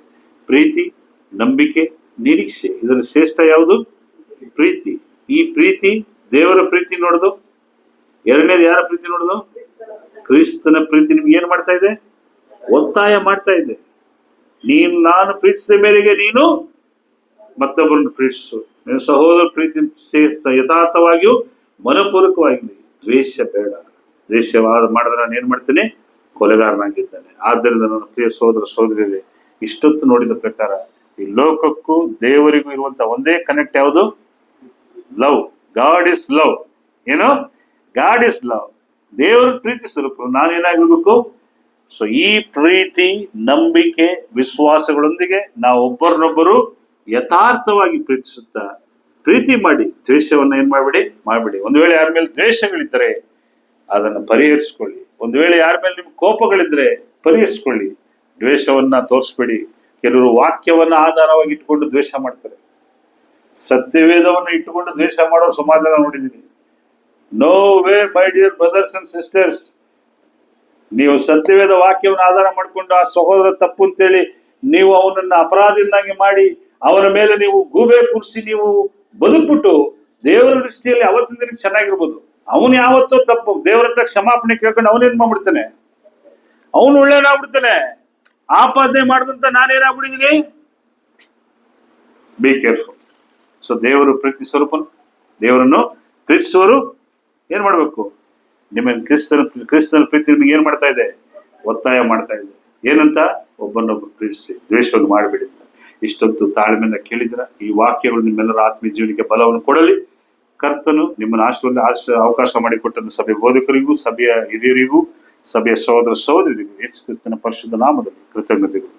Speaker 1: ಪ್ರೀತಿ, ನಂಬಿಕೆ, ನಿರೀಕ್ಷೆ, ಇದರ ಶ್ರೇಷ್ಠ ಯಾವುದು? ಪ್ರೀತಿ. ಈ ಪ್ರೀತಿ ದೇವರ ಪ್ರೀತಿ ನೋಡುದು. ಎರಡನೇದು ಯಾರ ಪ್ರೀತಿ ನೋಡುದು? ಕ್ರಿಸ್ತನ ಪ್ರೀತಿ ನಿಮ್ಗೆ ಏನ್ ಮಾಡ್ತಾ ಇದೆ? ಒತ್ತಾಯ ಮಾಡ್ತಾ ಇದೆ. ನಾನು ಪ್ರೀತಿಸಿದ ಮೇರೆಗೆ ನೀನು ಮತ್ತೊಬ್ಬರನ್ನು ಪ್ರೀತಿಸು. ನಿನ್ನ ಸಹೋದರ ಪ್ರೀತಿ ಯಥಾರ್ಥವಾಗಿಯೂ ಮನಪೂರ್ವಕವಾಗಿ. ದ್ವೇಷ ಬೇಡ. ದ್ವೇಷವಾದ ಮಾಡಿದ್ರೆ ನಾನು ಏನ್ ಮಾಡ್ತೇನೆ? ಕೊಲೆಗಾರನಾಗಿದ್ದಾನೆ. ಆದ್ದರಿಂದ ನನ್ನ ಪ್ರಿಯ ಸಹೋದರ ಸಹೋದರಿಯರೇ, ಇಷ್ಟೊತ್ತು ನೋಡಿದ ಪ್ರಕಾರ ಈ ಲೋಕಕ್ಕೂ ದೇವರಿಗೂ ಇರುವಂತ ಒಂದೇ ಕನೆಕ್ಟ್ ಯಾವುದು? ಲವ್. God is love. ಏನು? God is love. ದೇವರು ಪ್ರೀತಿ ಸ್ವರೂಪ. ನಾನೇನಾಗಿರ್ಬೇಕು? ಸೊ ಈ ಪ್ರೀತಿ, ನಂಬಿಕೆ, ವಿಶ್ವಾಸಗಳೊಂದಿಗೆ ನಾವು ಒಬ್ಬರನ್ನೊಬ್ಬರು ಯಥಾರ್ಥವಾಗಿ ಪ್ರೀತಿಸುತ್ತಾ ಪ್ರೀತಿ ಮಾಡಿ, ದ್ವೇಷವನ್ನ ಏನ್ ಮಾಡ್ಬಿಡಿ. ಒಂದು ವೇಳೆ ಯಾರ ಮೇಲೆ ದ್ವೇಷಗಳಿದ್ದರೆ ಅದನ್ನು ಪರಿಹರಿಸ್ಕೊಳ್ಳಿ. ಒಂದು ವೇಳೆ ಯಾರ ಮೇಲೆ ನಿಮ್ಗೆ ಕೋಪಗಳಿದ್ರೆ ಪರಿಹರಿಸ್ಕೊಳ್ಳಿ. ದ್ವೇಷವನ್ನ ತೋರಿಸ್ಬೇಡಿ. ಕೆಲವರು ವಾಕ್ಯವನ್ನ ಆಧಾರವಾಗಿ ಇಟ್ಕೊಂಡು ದ್ವೇಷ ಮಾಡ್ತಾರೆ. ಸತ್ಯವೇದವನ್ನು ಇಟ್ಟುಕೊಂಡು ದ್ವೇಷ ಮಾಡೋ ಸಮಾಧಾನ ನೋಡಿದ್ದೀನಿ. No way my dear brothers and sisters. ನೀವು ಸತ್ಯವೇದ ವಾಕ್ಯವನ್ನು ಆಧಾರ ಮಾಡಿಕೊಂಡು ಆ ಸಹೋದರ ತಪ್ಪು ಅಂತೇಳಿ ನೀವು ಅವನನ್ನ ಅಪರಾಧಿಯನ್ನಾಗಿ ಮಾಡಿ ಅವನ ಮೇಲೆ ನೀವು ಗೂಬೆ ಕೂರಿಸಿ ನೀವು ಬದುಕ್ಬಿಟ್ಟು ದೇವರ ದೃಷ್ಟಿಯಲ್ಲಿ ಅವತ್ತಿನ ದಿನಕ್ಕೆ ಚೆನ್ನಾಗಿರ್ಬೋದು. ಅವನು ಯಾವತ್ತೋ ತಪ್ಪು ದೇವರಂತ ಕ್ಷಮಾಪಣೆ ಕೇಳ್ಕೊಂಡು ಅವನೇನ್ ಮಾಡ್ಬಿಡ್ತಾನೆ? ಅವನು ಒಳ್ಳೆಯನಾಗ್ಬಿಡ್ತಾನೆ. ಆಪಾದನೆ ಮಾಡಿದಂತ ನಾನೇನಾಗ್ಬಿಟ್ಟಿದೀನಿ? Be careful. ಸೊ ದೇವರು ಪ್ರೀತಿ ಸ್ವರೂಪನು. ದೇವರನ್ನು ಪ್ರೀತಿಸುವವರು ಏನ್ ಮಾಡ್ಬೇಕು? ನಿಮಗೆ ಕ್ರಿಸ್ತನ ಪ್ರೀತಿ ನಿಮಗೆ ಏನ್ ಮಾಡ್ತಾ ಇದೆ? ಒತ್ತಾಯ ಮಾಡ್ತಾ ಇದೆ. ಏನಂತ? ಒಬ್ಬನೊಬ್ಬರು ಪ್ರೀತಿಸಿ, ದ್ವೇಷವನ್ನು ಮಾಡಬೇಡಿ ಅಂತ. ಇಷ್ಟೊತ್ತು ತಾಳ್ಮೆಯಿಂದ ಕೇಳಿದ್ರ ಈ ವಾಕ್ಯಗಳು ನಿಮ್ಮೆಲ್ಲರ ಆತ್ಮೀಯ ಜೀವನಕ್ಕೆ ಬಲವನ್ನು ಕೊಡಲಿ. ಕರ್ತನು ನಿಮ್ಮನ್ನು ಅವಕಾಶ ಮಾಡಿಕೊಟ್ಟಂತ ಸಭೆ ಬೋಧಕರಿಗೂ, ಸಭೆಯ ಹಿರಿಯರಿಗೂ, ಸಭೆಯ ಸಹೋದರ ಸಹೋದರಿಗೂ ಯೇಸು ಕ್ರಿಸ್ತನ ಪರಿಶುದ್ಧ ನಾಮದಲ್ಲಿ ಕೃತಜ್ಞತೆಗಳು.